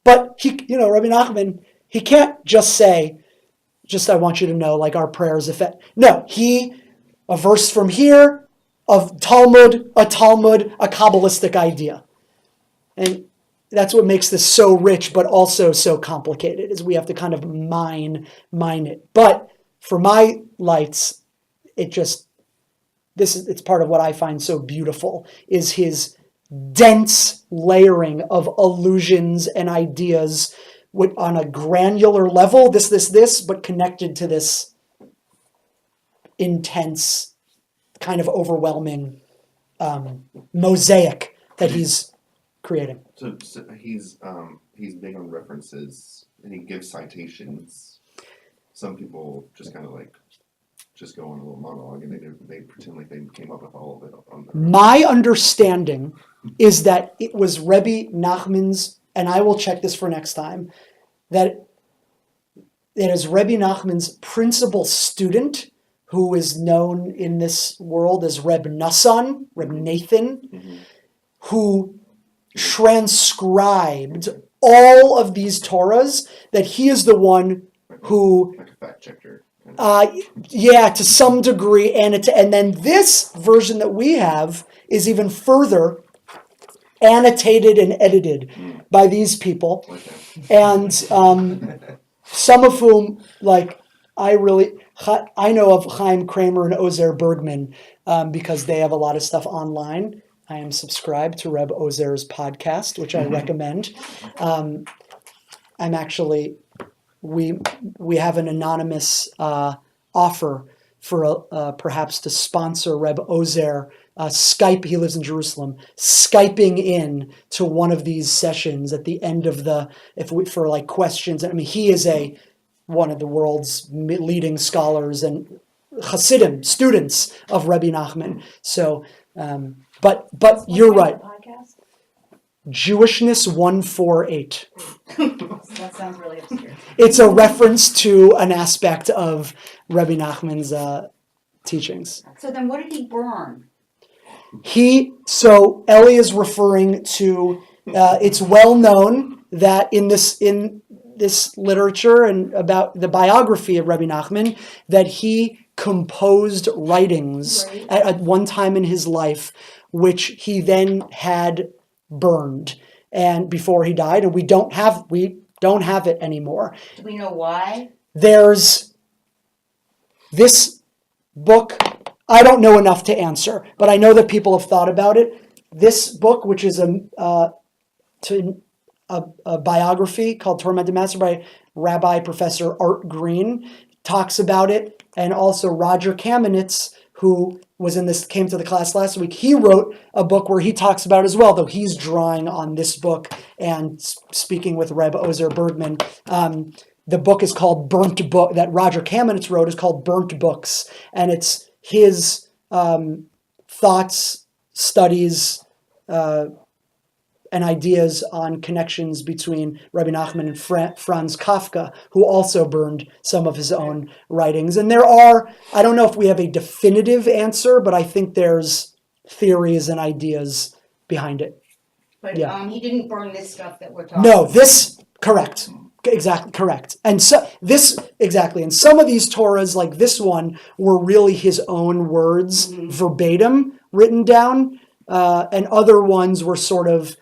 But Rabbi Nachman, he can't just say, I want you to know, like our prayers affect. No, a verse from here, of Talmud, a Kabbalistic idea. And that's what makes this so rich, but also so complicated, is we have to kind of mine it. But for my lights, it's part of what I find so beautiful, is his dense layering of allusions and ideas on a granular level, this, but connected to this intense, kind of overwhelming mosaic that he's creating. So he's big on references and he gives citations. Some people just kind of just go on a little monologue and they pretend like they came up with all of it on their own. My understanding is that it was Rebbe Nachman's, and I will check this for next time, that it is Rebbe Nachman's principal student, who is known in this world as Rebbe Nathan, who transcribed all of these Torahs, that he is the one who, like a fact checker. to some degree, and then this version that we have is even further annotated and edited by these people, and some of whom, like I know of Chaim Kramer and Ozer Bergman because they have a lot of stuff online. I am subscribed to Reb Ozer's podcast, which I recommend. We have an anonymous offer for perhaps to sponsor Reb Ozer. Skype, he lives in Jerusalem, Skyping in to one of these sessions at the end of for questions. I mean, he is one of the world's leading scholars and Hasidim, students of Rebbe Nachman. So, but you're right. Podcast? Jewishness 148. That sounds really obscure. It's a reference to an aspect of Rebbe Nachman's teachings. So then what did he burn? So Ellie is referring to, it's well known that in this literature and about the biography of Rebbe Nachman, that he composed writings at one time in his life, which he then had burned, and before he died, and we don't have it anymore. Do we know why? There's this book. I don't know enough to answer, but I know that people have thought about it. This book, which is a biography called Torah Master by Rabbi Professor Art Green, talks about it, and also Roger Kamenetz, who came to the class last week, he wrote a book where he talks about it as well, though he's drawing on this book and speaking with Reb Ozer Bergman. The book is called Burnt Book, that Roger Kamenetz wrote, is called Burnt Books, and it's his thoughts, studies, and ideas on connections between Rebbe Nachman and Franz Kafka, who also burned some of his own writings. And I don't know if we have a definitive answer, but I think there's theories and ideas behind it. But Yeah. he didn't burn this stuff that we're talking No, about. correct. Exactly, correct. And and some of these Torahs, like this one, were really his own words, verbatim, written down, and other ones were sort of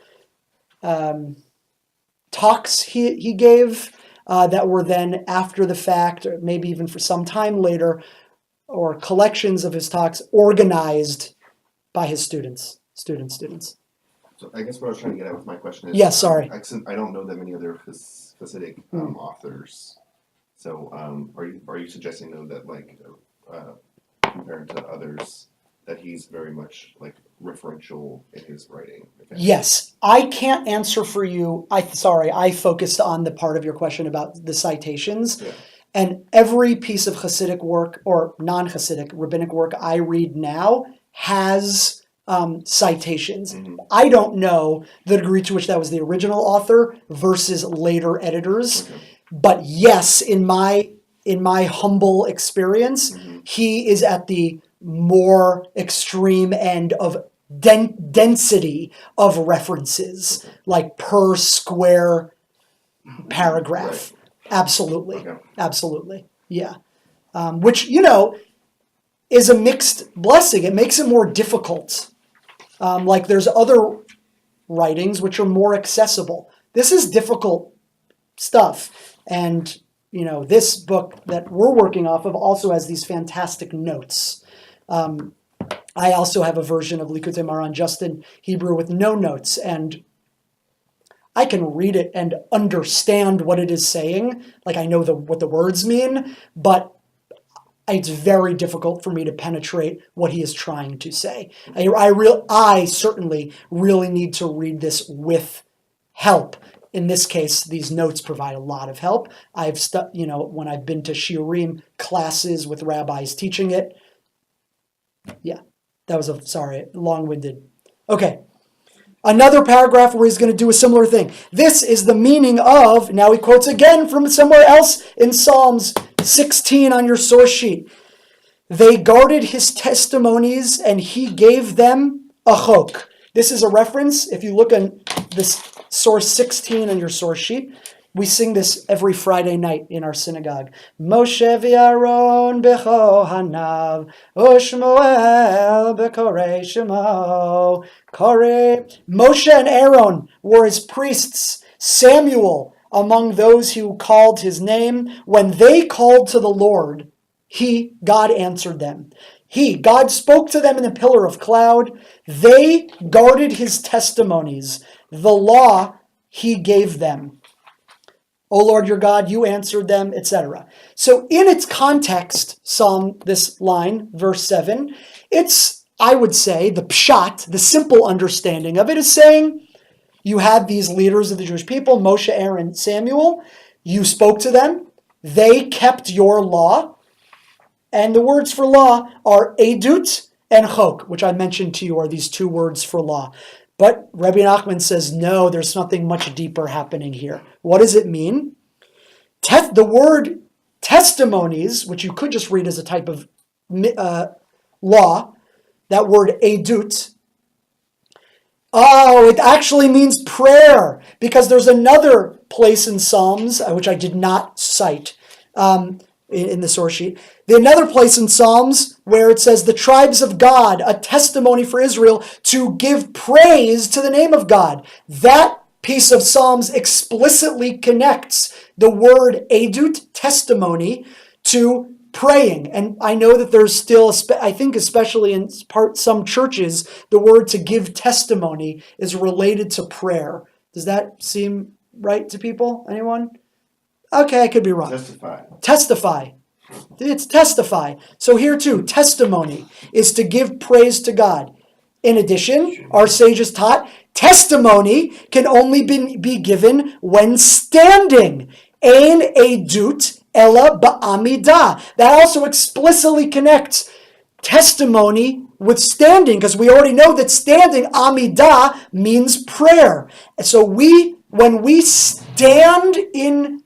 talks he gave that were then after the fact, or maybe even for some time later, or collections of his talks organized by his students. So I guess what I was trying to get at with my question is, Yeah, sorry. I don't know that many other Hasidic authors. So are you suggesting though that like compared to others that he's very much like referential in his writing? Yes, I can't answer for you. I focused on the part of your question about the citations. Yeah. And every piece of Hasidic work or non-Hasidic rabbinic work I read now has citations. Mm-hmm. I don't know the degree to which that was the original author versus later editors. Okay. But yes, in my humble experience, Mm-hmm. he is at the more extreme end of density of references, Okay. like per square paragraph. Right. Absolutely. Okay. Absolutely. Yeah. Which, is a mixed blessing. It makes it more difficult. Like there's other writings which are more accessible. This is difficult stuff. And, this book that we're working off of also has these fantastic notes. I also have a version of Likkutei Moharan just in Hebrew with no notes, and I can read it and understand what it is saying. Like I know what the words mean, but it's very difficult for me to penetrate what he is trying to say. I certainly really need to read this with help. In this case, these notes provide a lot of help. When I've been to shiurim classes with rabbis teaching it. Yeah, that was long-winded. Okay. Another paragraph where he's going to do a similar thing. This is the meaning of, now he quotes again from somewhere else in Psalms 16 on your source sheet. They guarded his testimonies and he gave them a chok. This is a reference. If you look on this source 16 on your source sheet, we sing this every Friday night in our synagogue. Moshe v'Aaron b'Kohanav, U'Shmuel b'Korei Shemo. Moshe and Aaron were his priests. Samuel among those who called his name. When they called to the Lord, God answered them. God spoke to them in a pillar of cloud. They guarded his testimonies. The law he gave them. O Lord your God, you answered them, etc. So in its context, this line, verse 7, I would say, the pshat, the simple understanding of it is saying, you had these leaders of the Jewish people, Moshe, Aaron, Samuel. You spoke to them. They kept your law. And the words for law are edut and chok, which I mentioned to you are these two words for law. But Rebbe Nachman says, no, there's something much deeper happening here. What does it mean? The word testimonies, which you could just read as a type of law, that word edut, it actually means prayer, because there's another place in Psalms, which I did not cite in the source sheet. Another place in Psalms where it says the tribes of God, a testimony for Israel to give praise to the name of God. That piece of Psalms explicitly connects the word edut, testimony, to praying. And I know that there's still, I think especially in some churches, the word to give testimony is related to prayer. Does that seem right to people? Anyone? Okay, I could be wrong. Testify. It's testify. So here too, testimony is to give praise to God. In addition, our sages taught, testimony can only be given when standing. Ein edut ella ba'amida. That also explicitly connects testimony with standing, because we already know that standing, amida, means prayer. And so when we stand in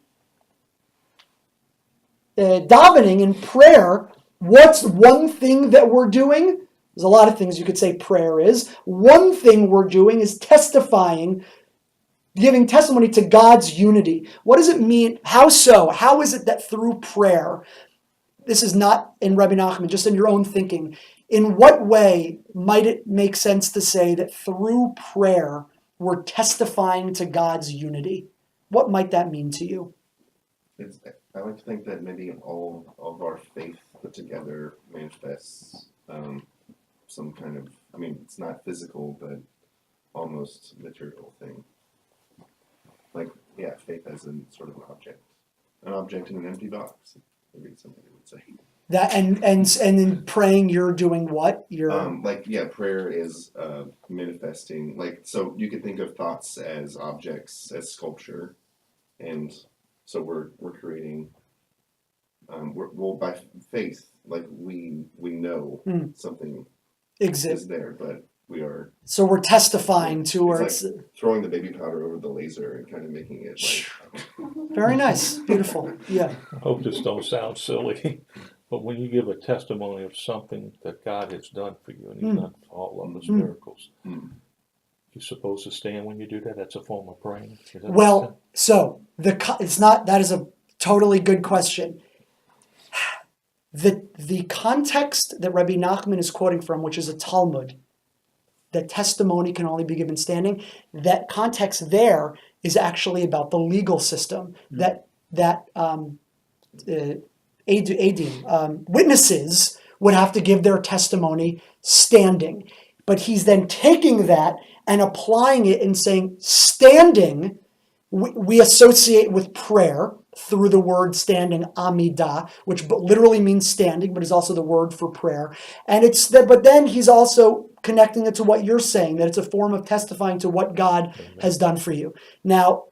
davening, in prayer, what's one thing that we're doing? There's a lot of things you could say prayer is. One thing we're doing is testifying, giving testimony to God's unity. What does it mean? How so? How is it that through prayer, this is not in Rebbe Nachman, just in your own thinking, in what way might it make sense to say that through prayer, we're testifying to God's unity? What might that mean to you? I like to think that maybe all of our faith put together manifests some kind of, I mean, it's not physical, but almost material thing. Like, yeah, faith as in sort of an object in an empty box. Maybe something I would say. That and in praying, you're doing what? You're Prayer is manifesting. Like, so you could think of thoughts as objects, as sculpture, and so we're creating. By faith, like we know something exist. is there, but we are. So we're testifying to where it's like throwing the baby powder over the laser and kind of making it like. Very nice, beautiful. Yeah. I hope this don't sound silly, but when you give a testimony of something that God has done for you, and He's done all of His miracles, you're supposed to stand when you do that. That's a form of praying. Well, so it's not. That is a totally good question. The context that Rebbe Nachman is quoting from, which is a Talmud, that testimony can only be given standing, that context there is actually about the legal system, that witnesses would have to give their testimony standing. But he's then taking that and applying it and saying standing, we associate with prayer through the word standing, amidah, which literally means standing, but is also the word for prayer. And it's that, but then he's also connecting it to what you're saying, that it's a form of testifying to what God has done for you. Now,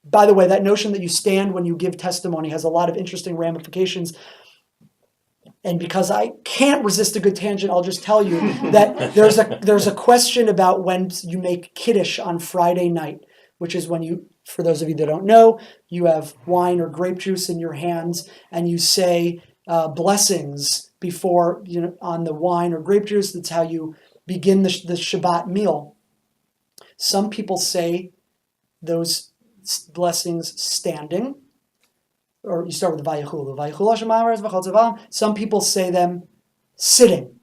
by the way, that notion that you stand when you give testimony has a lot of interesting ramifications. And because I can't resist a good tangent, I'll just tell you that there's a question about when you make kiddush on Friday night, which is when you, for those of you that don't know, you have wine or grape juice in your hands and you say blessings before, on the wine or grape juice. That's how you begin the Shabbat meal. Some people say those blessings standing, or you start with the Vayachulu. Some people say them sitting.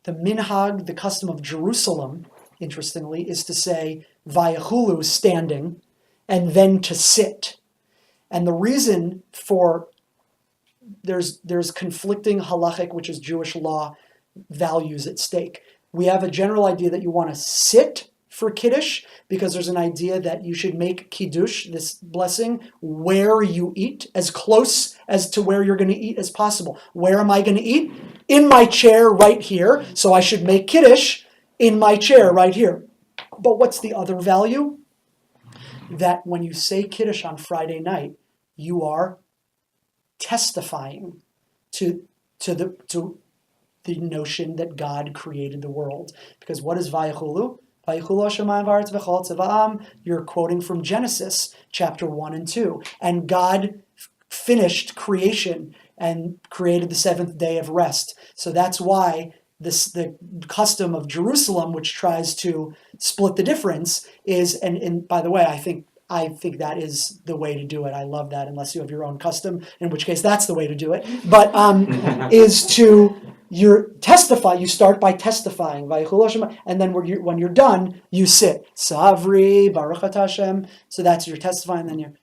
The minhag, the custom of Jerusalem, interestingly, is to say Vayachulu, standing, and then to sit. And the reason for there's conflicting halachic, which is Jewish law, values at stake. We have a general idea that you want to sit for Kiddush because there's an idea that you should make Kiddush, this blessing, where you eat, as close as to where you're going to eat as possible. Where am I going to eat? In my chair right here. So I should make Kiddush in my chair right here. But what's the other value? That when you say Kiddush on Friday night, you are testifying to the notion that God created the world. Because what is Vayachulu? You're quoting from Genesis chapter 1 and 2. And God finished creation and created the seventh day of rest. So that's why the custom of Jerusalem, which tries to split the difference, is, and by the way, I think that is the way to do it. I love that, unless you have your own custom, in which case that's the way to do it. But is to testify. You start by testifying, and then when you're done, you sit. Savri Baruch Atah Hashem. So that's your testifying. Then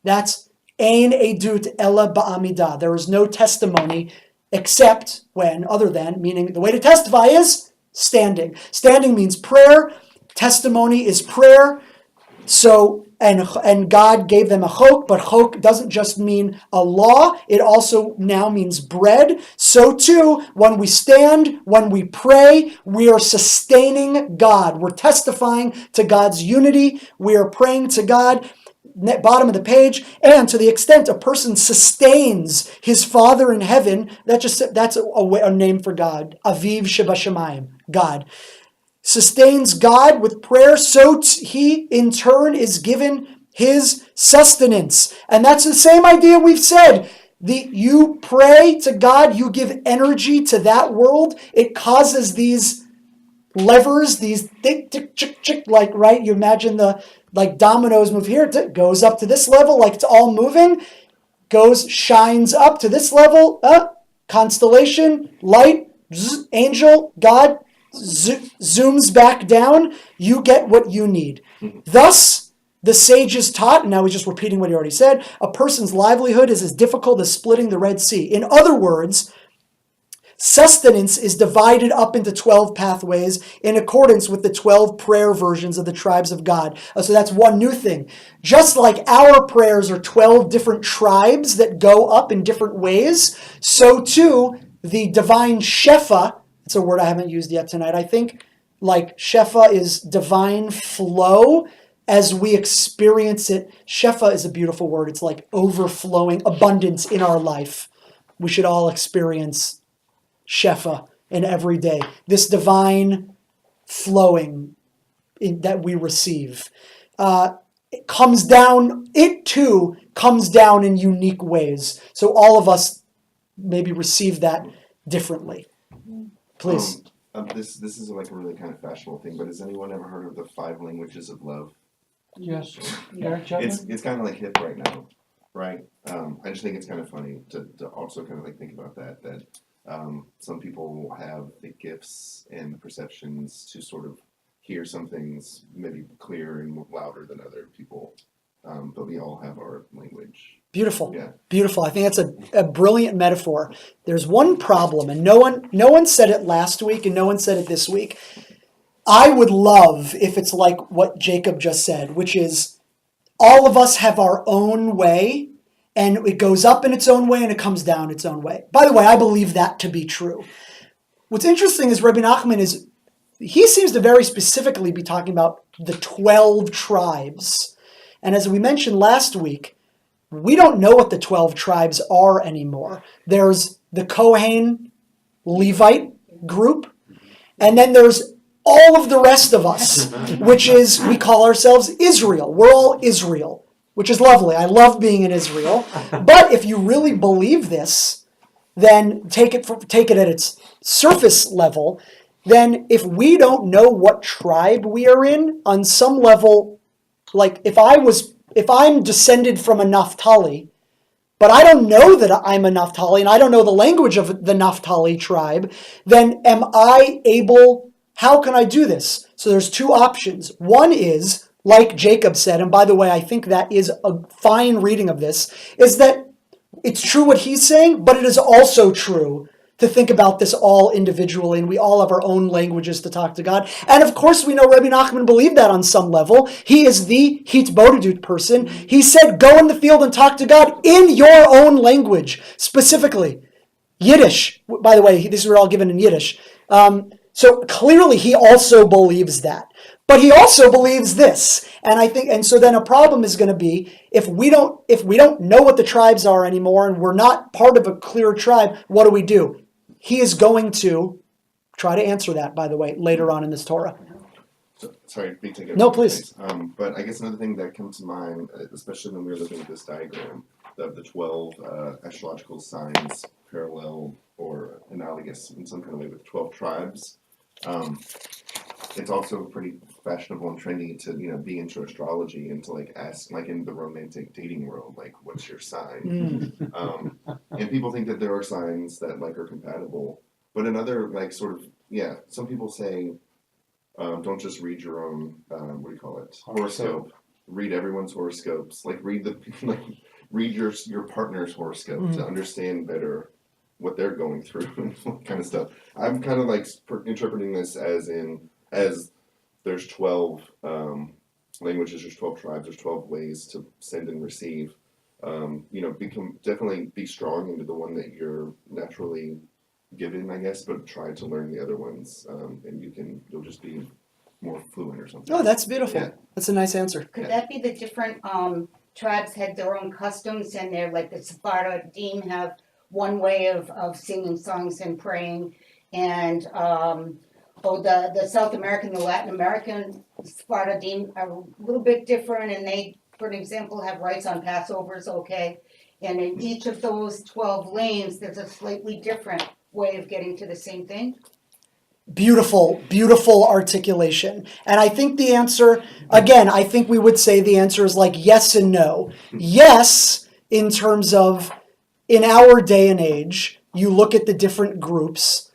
that's ein edut ela ba'amidah. There is no testimony except when, other than, meaning the way to testify is standing. Standing means prayer. Testimony is prayer. So, and God gave them a chok, but chok doesn't just mean a law, it also now means bread. So too, when we stand, when we pray, we are sustaining God. We're testifying to God's unity. We are praying to God. Bottom of the page, and to the extent a person sustains his Father in heaven, that's a name for God. Aviv Shebashamayim, God. Sustains God with prayer, so he in turn is given his sustenance. And that's the same idea we've said. You pray to God, you give energy to that world, it causes these levers, these tick, tick, tick, tick, like, right? You imagine like dominoes move here, it goes up to this level, like it's all moving, shines up to this level, constellation, light, angel, God, zooms back down, you get what you need. Thus, The sages taught, and now he's just repeating what he already said, a person's livelihood is as difficult as splitting the Red Sea. In other words, sustenance is divided up into 12 pathways in accordance with the 12 prayer versions of the tribes of God. So that's one new thing. Just like our prayers are 12 different tribes that go up in different ways, so too the divine Shefa, it's a word I haven't used yet tonight, I think, like Shefa is divine flow as we experience it. Shefa is a beautiful word. It's like overflowing abundance in our life. We should all experience Shefa in every day. This divine flowing that we receive. It comes down, it too comes down in unique ways. So all of us maybe receive that differently. Please. This is like a really kind of fashionable thing, but has anyone ever heard of the 5 languages of love? Yes. Eric Chapman? It's kind of like hip right now, right? I just think it's kind of funny to also kind of like think about that some people have the gifts and the perceptions to sort of hear some things maybe clearer and louder than other people, but we all have our language. Beautiful. Yeah. Beautiful. I think that's a brilliant metaphor. There's one problem, and no one said it last week and no one said it this week. I would love if it's like what Jacob just said, which is all of us have our own way, and it goes up in its own way and it comes down its own way. By the way, I believe that to be true. What's interesting is Rebbe Nachman he seems to very specifically be talking about the 12 tribes. And as we mentioned last week, we don't know what the 12 tribes are anymore. There's the Kohen Levite group, and then there's all of the rest of us, which is, we call ourselves Israel. We're all Israel, which is lovely. I love being in Israel. But if you really believe this, then take it at its surface level. Then if we don't know what tribe we are in, on some level, like if I'm descended from a Naphtali, but I don't know that I'm a Naphtali, and I don't know the language of the Naphtali tribe, then am I able, how can I do this? So there's 2 options. One is, like Jacob said, and by the way, I think that is a fine reading of this, is that it's true what he's saying, but it is also true to think about this all individually, and we all have our own languages to talk to God. And of course, we know Rebbe Nachman believed that on some level. He is the Hitbodedut person. He said, go in the field and talk to God in your own language, specifically Yiddish. By the way, these were all given in Yiddish. So clearly, he also believes that. But he also believes this. And so then a problem is going to be if we don't know what the tribes are anymore and we're not part of a clear tribe, what do we do? He is going to try to answer that, by the way, later on in this Torah. So, sorry, to take it. No, please. But I guess another thing that comes to mind, especially when we were looking at this diagram of the 12 astrological signs parallel or analogous in some kind of way with 12 tribes, it's also pretty fashionable and trendy to be into astrology and to like ask, like in the romantic dating world, like what's your sign? And people think that there are signs that like are compatible, but another like sort of some people say don't just read your own what do you call it, horoscope. Read everyone's horoscopes, like read your partner's horoscope to understand better what they're going through and kind of stuff. I'm kind of like interpreting this as there's 12 languages, there's 12 tribes, there's 12 ways to send and receive. Definitely be strong into the one that you're naturally given, I guess, but try to learn the other ones, and you'll just be more fluent or something. Oh, that's beautiful. Yeah. That's a nice answer. Could that be the different tribes had their own customs, and they're like the Sephardim have one way of singing songs and praying, and the South American, the Latin American Sephardim are a little bit different, and they, for an example, have rights on Passovers, okay? And in each of those 12 lanes, there's a slightly different way of getting to the same thing. Beautiful, beautiful articulation. And I think the answer, again, I think we would say the answer is like yes and no. Yes, in terms of, in our day and age, you look at the different groups,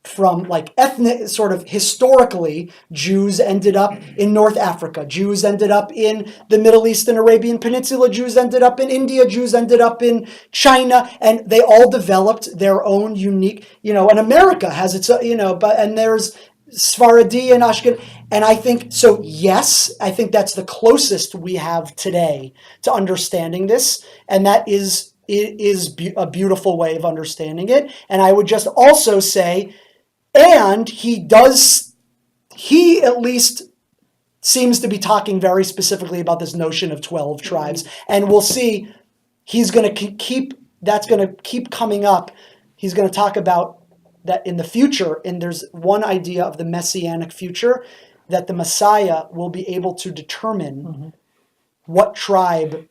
from like ethnic, sort of historically, Jews ended up in North Africa, Jews ended up in the Middle East and Arabian Peninsula, Jews ended up in India, Jews ended up in China, and they all developed their own unique, and America has its, and there's Sephardi and Ashkenaz, and I think, so yes, I think that's the closest we have today to understanding this, and that is a beautiful way of understanding it. And I would just also say, and he at least seems to be talking very specifically about this notion of 12 tribes. And we'll see, he's going to that's going to keep coming up. He's going to talk about that in the future. And there's one idea of the messianic future, that the Messiah will be able to determine what tribe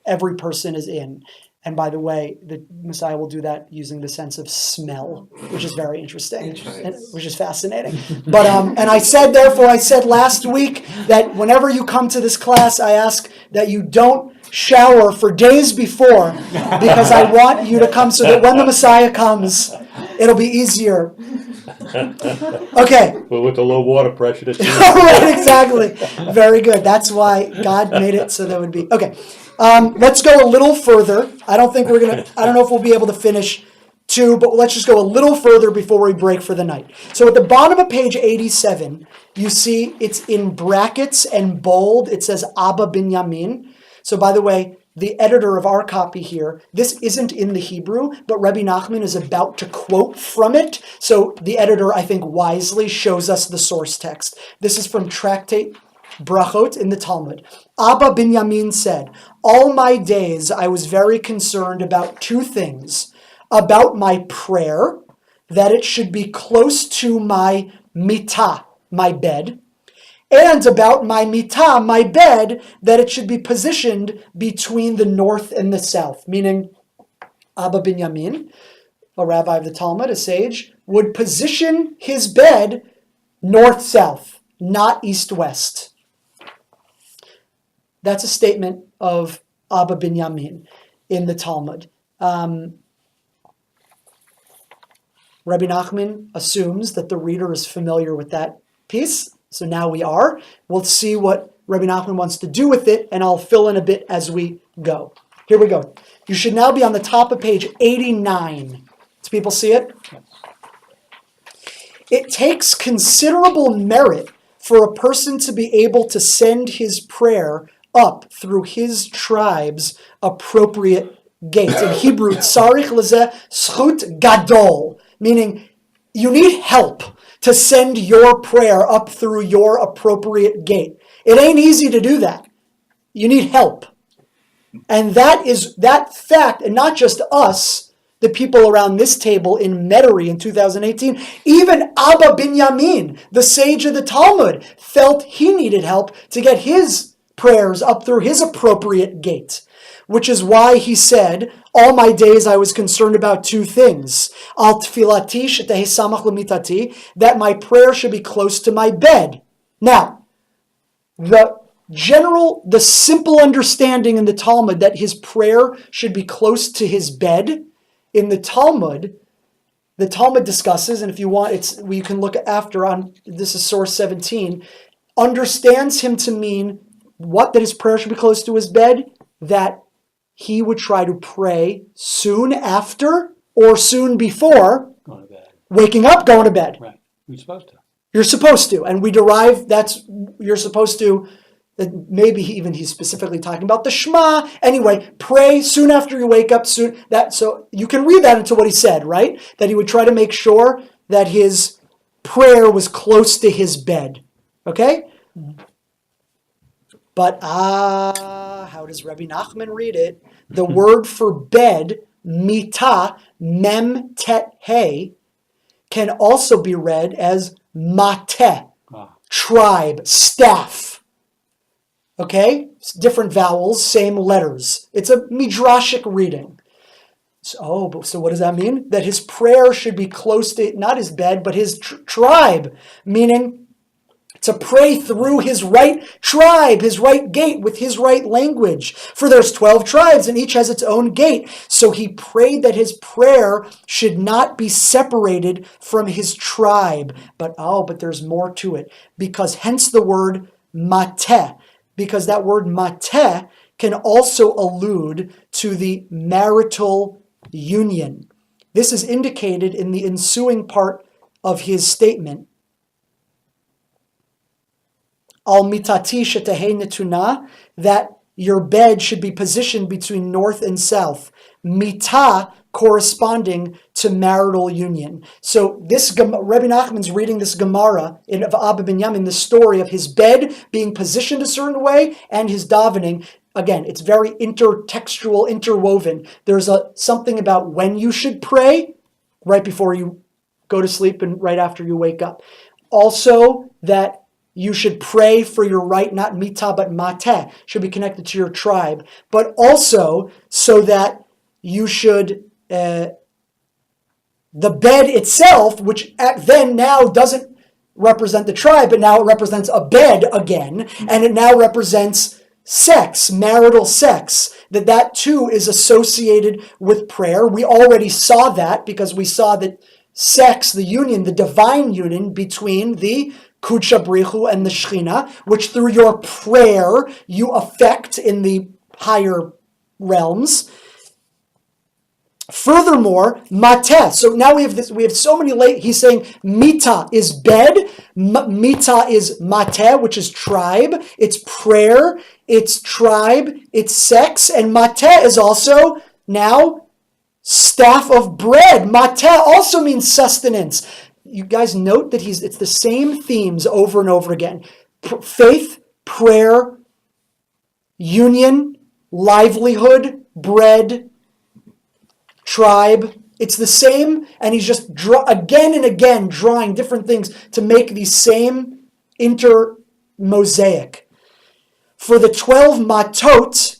every person is in. And by the way, the Messiah will do that using the sense of smell, which is very interesting, which is fascinating. But and I said last week that whenever you come to this class, I ask that you don't shower for days before, because I want you to come so that when the Messiah comes, it'll be easier. Okay. But with the low water pressure, that's Right, exactly. Very good. That's why God made it so there would be. Okay. Let's go a little further. I don't know if we'll be able to finish 2, but let's just go a little further before we break for the night. So at the bottom of page 87, you see it's in brackets and bold. It says Abba Binyamin. So by the way, the editor of our copy here, this isn't in the Hebrew, but Rebbe Nachman is about to quote from it. So the editor, I think, wisely shows us the source text. This is from Tractate Brachot in the Talmud. Abba Binyamin said, "All my days I was very concerned about 2 things. About my prayer, that it should be close to my mitah, my bed, and about my mitah, my bed, that it should be positioned between the north and the south." Meaning, Abba Binyamin, a rabbi of the Talmud, a sage, would position his bed north-south, not east-west. That's a statement of Abba Binyamin in the Talmud. Rebbe Nachman assumes that the reader is familiar with that piece, so now we are. We'll see what Rebbe Nachman wants to do with it, and I'll fill in a bit as we go. Here we go. You should now be on the top of page 89. Do people see it? It takes considerable merit for a person to be able to send his prayer up through his tribe's appropriate gate. In Hebrew, tzarich lezeh zchut gadol, meaning you need help to send your prayer up through your appropriate gate. It ain't easy to do that. You need help. And that fact, and not just us, the people around this table in Metairie in 2018, even Abba Binyamin, the sage of the Talmud, felt he needed help to get his prayers up through his appropriate gate, which is why he said, "All my days I was concerned about 2 things. Al tfilati shetehi samach lemitati, that my prayer should be close to my bed." Now, the simple understanding in the Talmud that his prayer should be close to his bed, in the Talmud discusses, and if you want, you can look after on, this is source 17, understands him to mean what? That his prayer should be close to his bed, that he would try to pray soon after or soon before Going to bed. waking up, going to bed. Right. You're supposed to. You're supposed to. And we derive you're supposed to, maybe he's specifically talking about the Shema. Anyway, pray soon after you wake up. So you can read that into what he said, right? That he would try to make sure that his prayer was close to his bed. Okay? But how does Rebbe Nachman read it? The word for bed, mitah, mem tet he, can also be read as mateh, tribe, staff. Okay? It's different vowels, same letters. It's a midrashic reading. So what does that mean? That his prayer should be close to, not his bed, but his tribe, meaning to pray through his right tribe, his right gate, with his right language. For there's 12 tribes, and each has its own gate. So he prayed that his prayer should not be separated from his tribe. But there's more to it. Because hence the word mateh. Because that word mateh can also allude to the marital union. This is indicated in the ensuing part of his statement. Al mitati shetehei netuna, that your bed should be positioned between north and south. Mitah corresponding to marital union. So Rebbe Nachman's reading this Gemara of Abba Binyamin, the story of his bed being positioned a certain way and his davening. Again, it's very intertextual, interwoven. There's something about when you should pray, right before you go to sleep and right after you wake up. Also, that you should pray for your right, not mitah, but mateh, should be connected to your tribe. But also, so that you should, the bed itself, which then now doesn't represent the tribe, but now it represents a bed again, and it now represents sex, marital sex, that too is associated with prayer. We already saw that because we saw that sex, the union, the divine union between the Kudsha Brichu and the Shechina, which through your prayer you affect in the higher realms. Furthermore, mateh. So now we have so many he's saying mitah is bed, mitah is mateh, which is tribe, it's prayer, it's tribe, it's sex, and mateh is also now staff of bread. Mateh also means sustenance. You guys note that it's the same themes over and over again. Faith, prayer, union, livelihood, bread, tribe. It's the same, and he's just again and again drawing different things to make these same inter-mosaic. For the 12 matot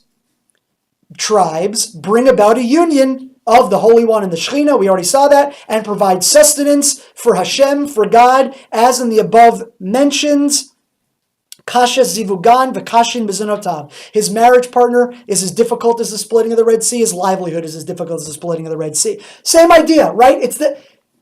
tribes bring about a union of the Holy One and the Shechina, we already saw that, and provide sustenance for Hashem, for God, as in the above mentions. Kashes zivugan v'kashin b'zinotav. His marriage partner is as difficult as the splitting of the Red Sea. His livelihood is as difficult as the splitting of the Red Sea. Same idea, right?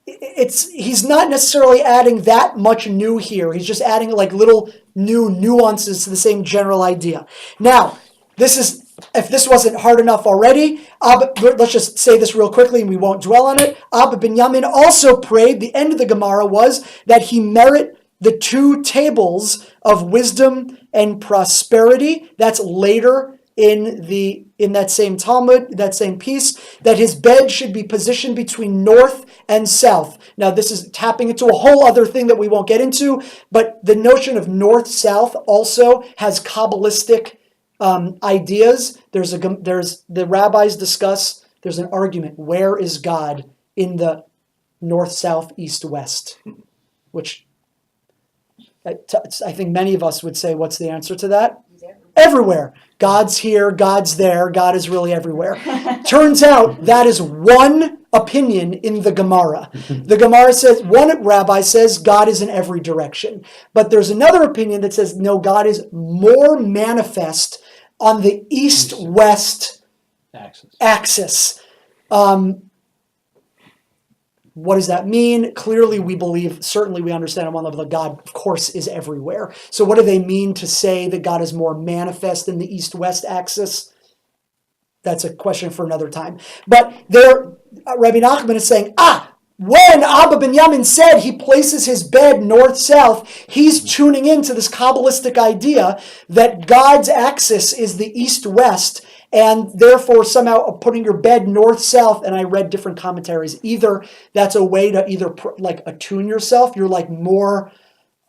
He's not necessarily adding that much new here. He's just adding like little new nuances to the same general idea. Now, if this wasn't hard enough already, let's just say this real quickly and we won't dwell on it. Abba Binyamin also prayed, the end of the Gemara was that he merit the 2 tables of wisdom and prosperity. That's later in that same Talmud, that same piece, that his bed should be positioned between north and south. Now, this is tapping into a whole other thing that we won't get into, but the notion of north-south also has Kabbalistic ideas. The rabbis discuss, there's an argument, where is God in the north, south, east, west? Which I think many of us would say, what's the answer to that? Everywhere. God's here, God's there, God is really everywhere. Turns out that is one opinion in the Gemara. The Gemara says, one rabbi says God is in every direction. But there's another opinion that says, no, God is more manifest on the east-west axis. What does that mean? Clearly we believe, certainly we understand on one level that God, of course, is everywhere. So what do they mean to say that God is more manifest in the east-west axis? That's a question for another time. But there, Rebbe Nachman is saying, when Abba Binyamin said he places his bed north-south, he's tuning into this Kabbalistic idea that God's axis is the east-west, and therefore somehow putting your bed north-south, and I read different commentaries, either that's a way to either like attune yourself, you're like more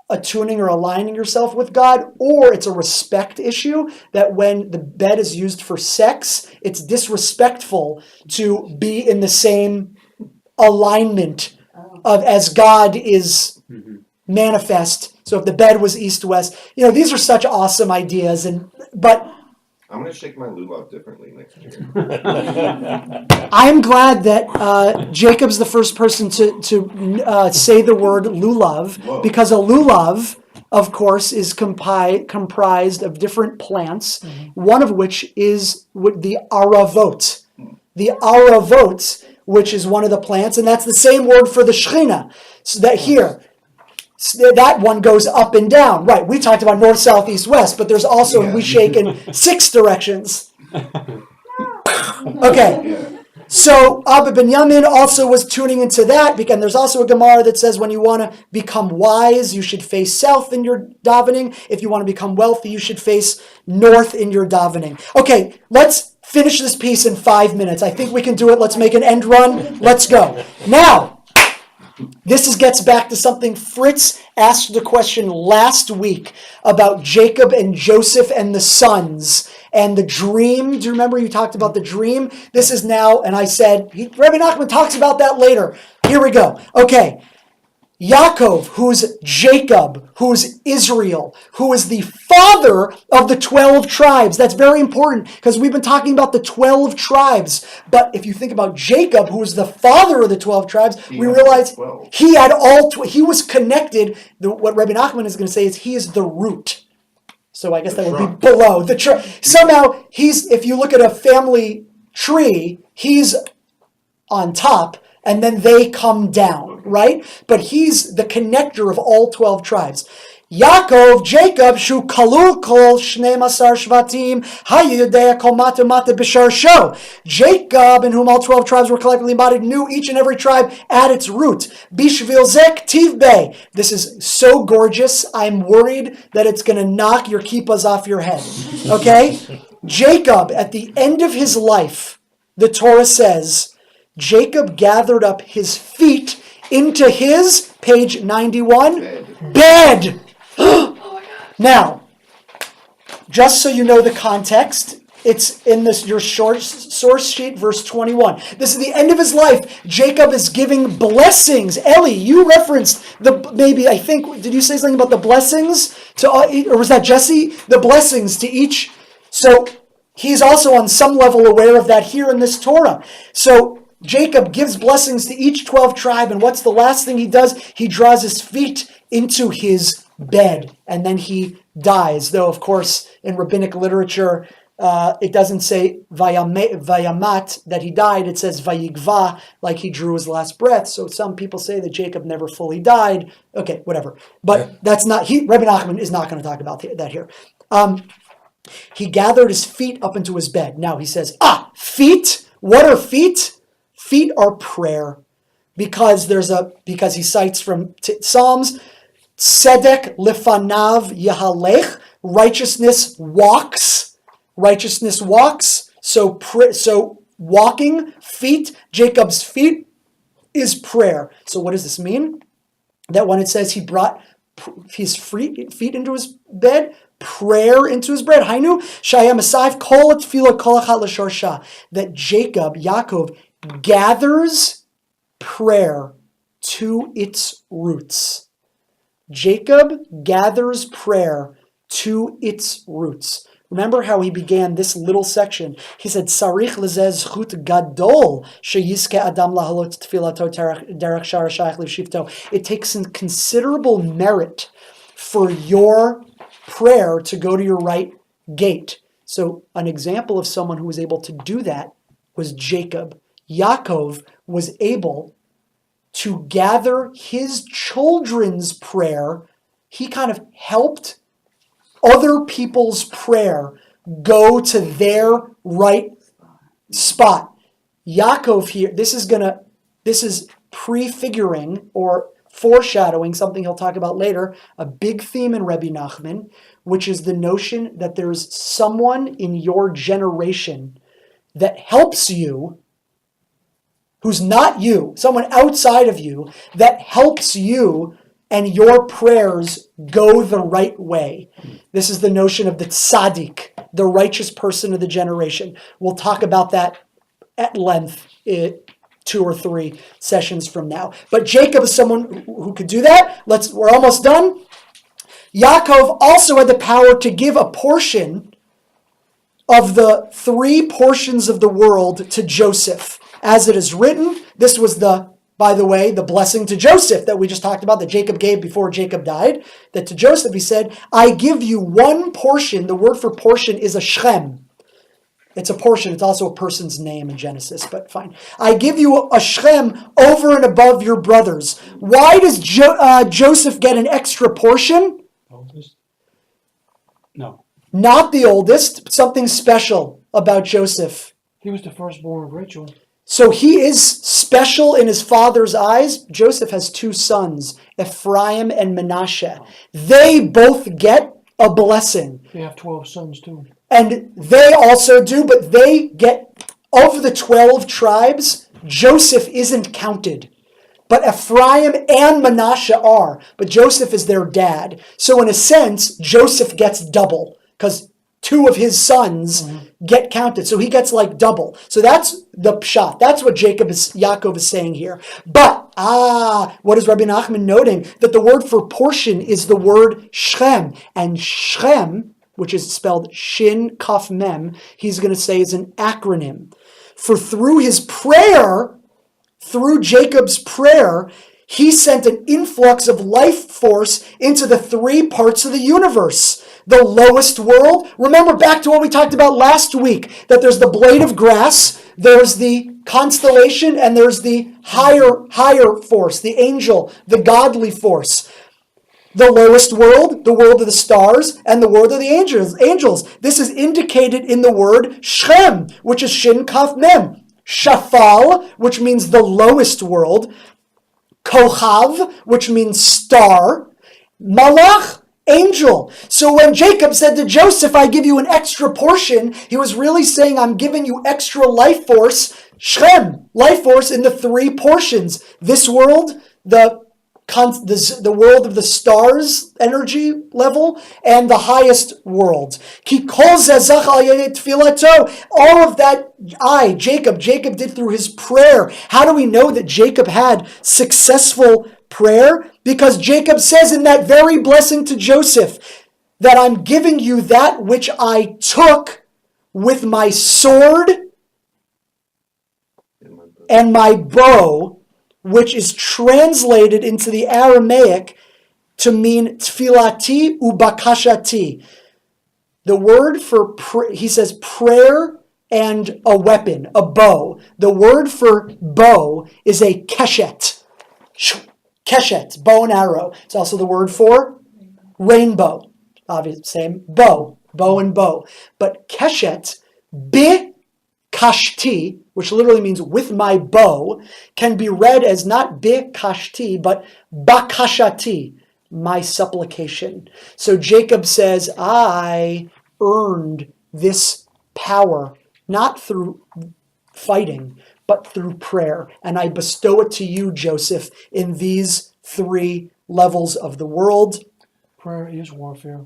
attuning or aligning yourself with God, or it's a respect issue that when the bed is used for sex, it's disrespectful to be in the same alignment of as God is manifest. So if the bed was east-west, these are such awesome ideas, but I'm going to shake my lulav differently next year. I'm glad that Jacob's the first person to say the word lulav, because a lulav of course, is comprised of different plants, one of which is the aravot. The aravot, which is one of the plants, and that's the same word for the Shechina. So that here, that one goes up and down. Right, we talked about north, south, east, west, but there's also, we shake in 6 directions. Okay. So Abba Ben Yamin also was tuning into that, because there's also a Gemara that says when you want to become wise, you should face south in your davening. If you want to become wealthy, you should face north in your davening. Okay, let's finish this piece in 5 minutes. I think we can do it. Let's make an end run. Let's go. Now, this gets back to something Fritz asked the question last week about Jacob and Joseph and the sons. And the dream, do you remember you talked about the dream? This is now, and I said, Rebbe Nachman talks about that later. Here we go. Okay. Yaakov, who's Jacob, who's Israel, who is the father of the 12 tribes. That's very important because we've been talking about the 12 tribes. But if you think about Jacob, who is the father of the 12 tribes, we realize he had he was connected. What Rebbe Nachman is going to say is he is the root. So I guess that would be below the tree. Somehow if you look at a family tree, he's on top and then they come down, right? But he's the connector of all 12 tribes. Yaakov, Jacob, shu kalul kol shnei masar shvatim, hayudea kol mata mata b'shar sho. Jacob, in whom all 12 tribes were collectively embodied, knew each and every tribe at its root. Bishvil zek tivbei. This is so gorgeous. I'm worried that it's going to knock your kippas off your head. Okay? Jacob, at the end of his life, the Torah says, Jacob gathered up his feet into his, page 91, bed. Now, just so you know the context, it's in your source sheet, verse 21. This is the end of his life. Jacob is giving blessings. Eli, you referenced did you say something about the blessings or was that Jesse? The blessings to each. So he's also on some level aware of that here in this Torah. So Jacob gives blessings to each 12 tribe, and what's the last thing he does? He draws his feet into his bed, and then he dies. Though, of course, in rabbinic literature, it doesn't say vayamat, that he died. It says vayigva, like he drew his last breath. So some people say that Jacob never fully died. Okay, whatever. But that's not, Rebbe Nachman is not going to talk about that here. He gathered his feet up into his bed. Now he says, feet? What are feet? Feet are prayer. Because he cites from Psalms, Tzedek lefanav yahalech, righteousness walks. Righteousness walks. So walking, feet, Jacob's feet is prayer. So what does this mean? That when it says he brought his feet into his bed, prayer into his bed. Hainu shayam asayf kol tefillah kol achat l'shorsha. That Jacob, Yaakov, gathers prayer to its roots. Jacob gathers prayer to its roots. Remember how he began this little section. He said, "Sarich lezeh zchut gadol sheyizke adam lahalot tfilato derech shara shayach l'shivto." It takes some considerable merit for your prayer to go to your right gate. So an example of someone who was able to do that was Jacob. Yaakov was able to gather his children's prayer. He kind of helped other people's prayer go to their right spot. Yaakov here, this is prefiguring or foreshadowing something he'll talk about later, a big theme in Rebbe Nachman, which is the notion that there's someone in your generation that helps you, who's not you, someone outside of you, that helps you and your prayers go the right way. This is the notion of the tzaddik, the righteous person of the generation. We'll talk about that at length 2 or 3 sessions from now. But Jacob is someone who could do that. We're almost done. Yaakov also had the power to give a portion of the 3 portions of the world to Joseph. As it is written, this was by the way, the blessing to Joseph that we just talked about, that Jacob gave before Jacob died, that to Joseph he said, I give you one portion. The word for portion is a Shechem. It's a portion. It's also a person's name in Genesis, but fine. I give you a Shechem over and above your brothers. Why does Joseph get an extra portion? Oldest? No. Not the oldest, but something special about Joseph. He was the firstborn of Rachel. So he is special in his father's eyes. Joseph has two sons, Ephraim and Manasseh. They both get a blessing. They have 12 sons too. And they also do, but they get, of the 12 tribes, Joseph isn't counted. But Ephraim and Manasseh are. But Joseph is their dad. So in a sense, Joseph gets double. Because two of his sons get counted. So he gets like double. So that's the pshat. That's what Yaakov is saying here. But, what is Rebbe Nachman noting? That the word for portion is the word Shechem. And Shechem, which is spelled Shin Kaf Mem, he's going to say is an acronym. For through his prayer, through Jacob's prayer, he sent an influx of life force into the three parts of the universe. The lowest world. Remember back to what we talked about last week, that there's the blade of grass, there's the constellation, and there's the higher force, the angel, the godly force. The lowest world, the world of the stars, and the world of the angels. This is indicated in the word Shechem, which is Shin Kaf Mem. Shafal, which means the lowest world. Kochav, which means star. Malach, angel. So when Jacob said to Joseph, I give you an extra portion, he was really saying, I'm giving you extra life force. Shechem, life force in the three portions. This world, the world of the stars energy level, and the highest world. All of that Jacob did through his prayer. How do we know that Jacob had successful prayer? Because Jacob says in that very blessing to Joseph that I'm giving you that which I took with my sword and my bow, which is translated into the Aramaic to mean tfilati ubakashati. The word for, he says prayer and a weapon, a bow. The word for bow is a keshet. Keshet, bow and arrow. It's also the word for rainbow. Obviously, same bow and bow. But keshet, kashti, which literally means with my bow, can be read as not kashti, but bakashati, my supplication. So Jacob says, I earned this power, not through fighting, but through prayer. And I bestow it to you, Joseph, in these three levels of the world. Prayer is warfare.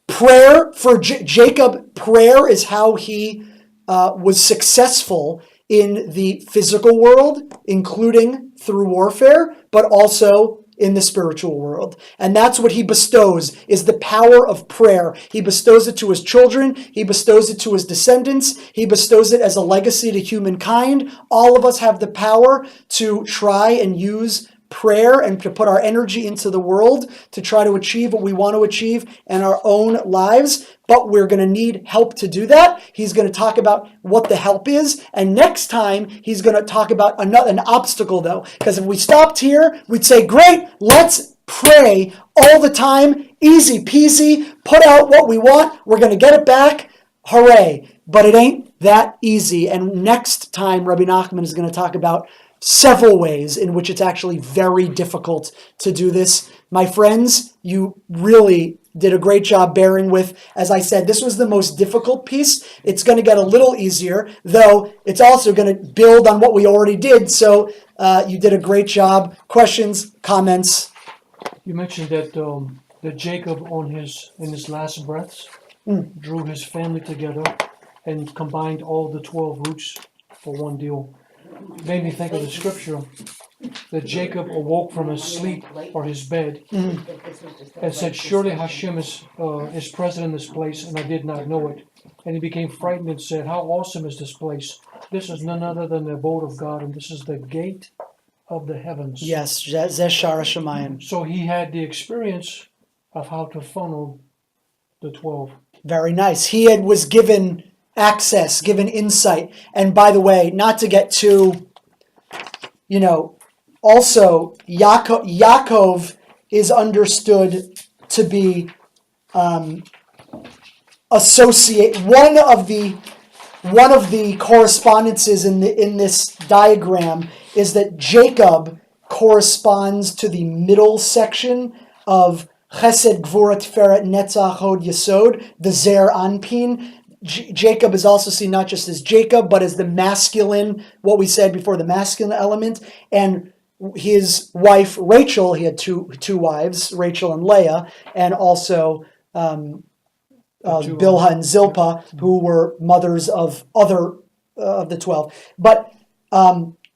Prayer for Jacob, prayer is how he was successful in the physical world, including through warfare, but also in the spiritual world. And that's what he bestows, is the power of prayer. He bestows it to his children. He bestows it to his descendants. He bestows it as a legacy to humankind. All of us have the power to try and use prayer and to put our energy into the world to try to achieve what we want to achieve in our own lives. But we're going to need help to do that. He's going to talk about what the help is. And next time, he's going to talk about an obstacle, though. Because if we stopped here, we'd say, great, let's pray all the time. Easy peasy. Put out what we want. We're going to get it back. Hooray. But it ain't that easy. And next time, Rebbe Nachman is going to talk about several ways in which it's actually very difficult to do this. My friends, you really did a great job bearing with. As I said, this was the most difficult piece. It's going to get a little easier, though it's also going to build on what we already did. So you did a great job. Questions, comments? You mentioned that Jacob in his last breaths drew his family together and combined all the 12 roots for one deal. It made me think of the scripture that Jacob awoke from his sleep or his bed and said, surely Hashem is present in this place, and I did not know it. And he became frightened and said, how awesome is this place? This is none other than the abode of God, and this is the gate of the heavens. Yes, Zeh Shara Shemayim. So he had the experience of how to funnel the 12. Very nice. Was given access, given insight. And by the way, not to get too, also Yaakov is understood to be associate one of the correspondences in this diagram is that Jacob corresponds to the middle section of Chesed, Gvura, Tiferet, Netzach, Hod, Yesod, the Zer Anpin. Jacob is also seen not just as Jacob, but as the masculine, what we said before, the masculine element. And his wife, Rachel, he had two wives, Rachel and Leah, and also Bilhah and Zilpah, who were mothers of other of the 12. But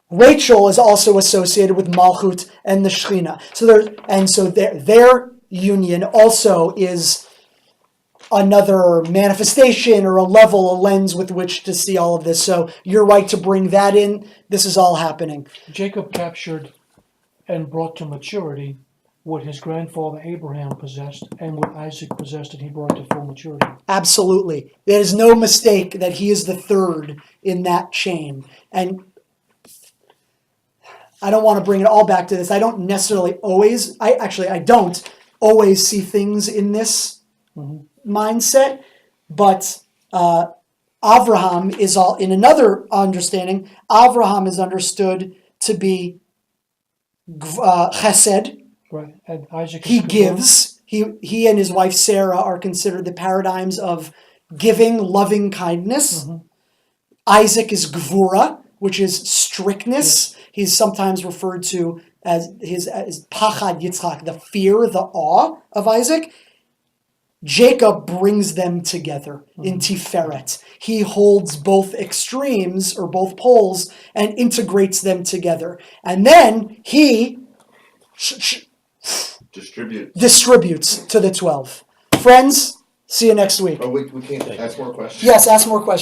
Rachel is also associated with Malchut and the Shechina. So their union also is another manifestation or a level, a lens with which to see all of this. So you're right to bring that in. This is all happening. Jacob captured and brought to maturity what his grandfather Abraham possessed and what Isaac possessed, and he brought to full maturity. Absolutely. There is no mistake that he is the third in that chain. And I don't want to bring it all back to this. I don't necessarily always, I don't always see things in this mindset, but Avraham is all, in another understanding, Avraham is understood to be chesed. Right, and Isaac. He gives. He and his wife Sarah are considered the paradigms of giving, loving kindness. Isaac is gvura, which is strictness. He's sometimes referred to as pachad Yitzchak, the fear, the awe of Isaac. Jacob brings them together in Tiferet. He holds both extremes or both poles and integrates them together. And then he distributes to the 12. Friends, see you next week. Oh, we can't ask more questions? Yes, ask more questions.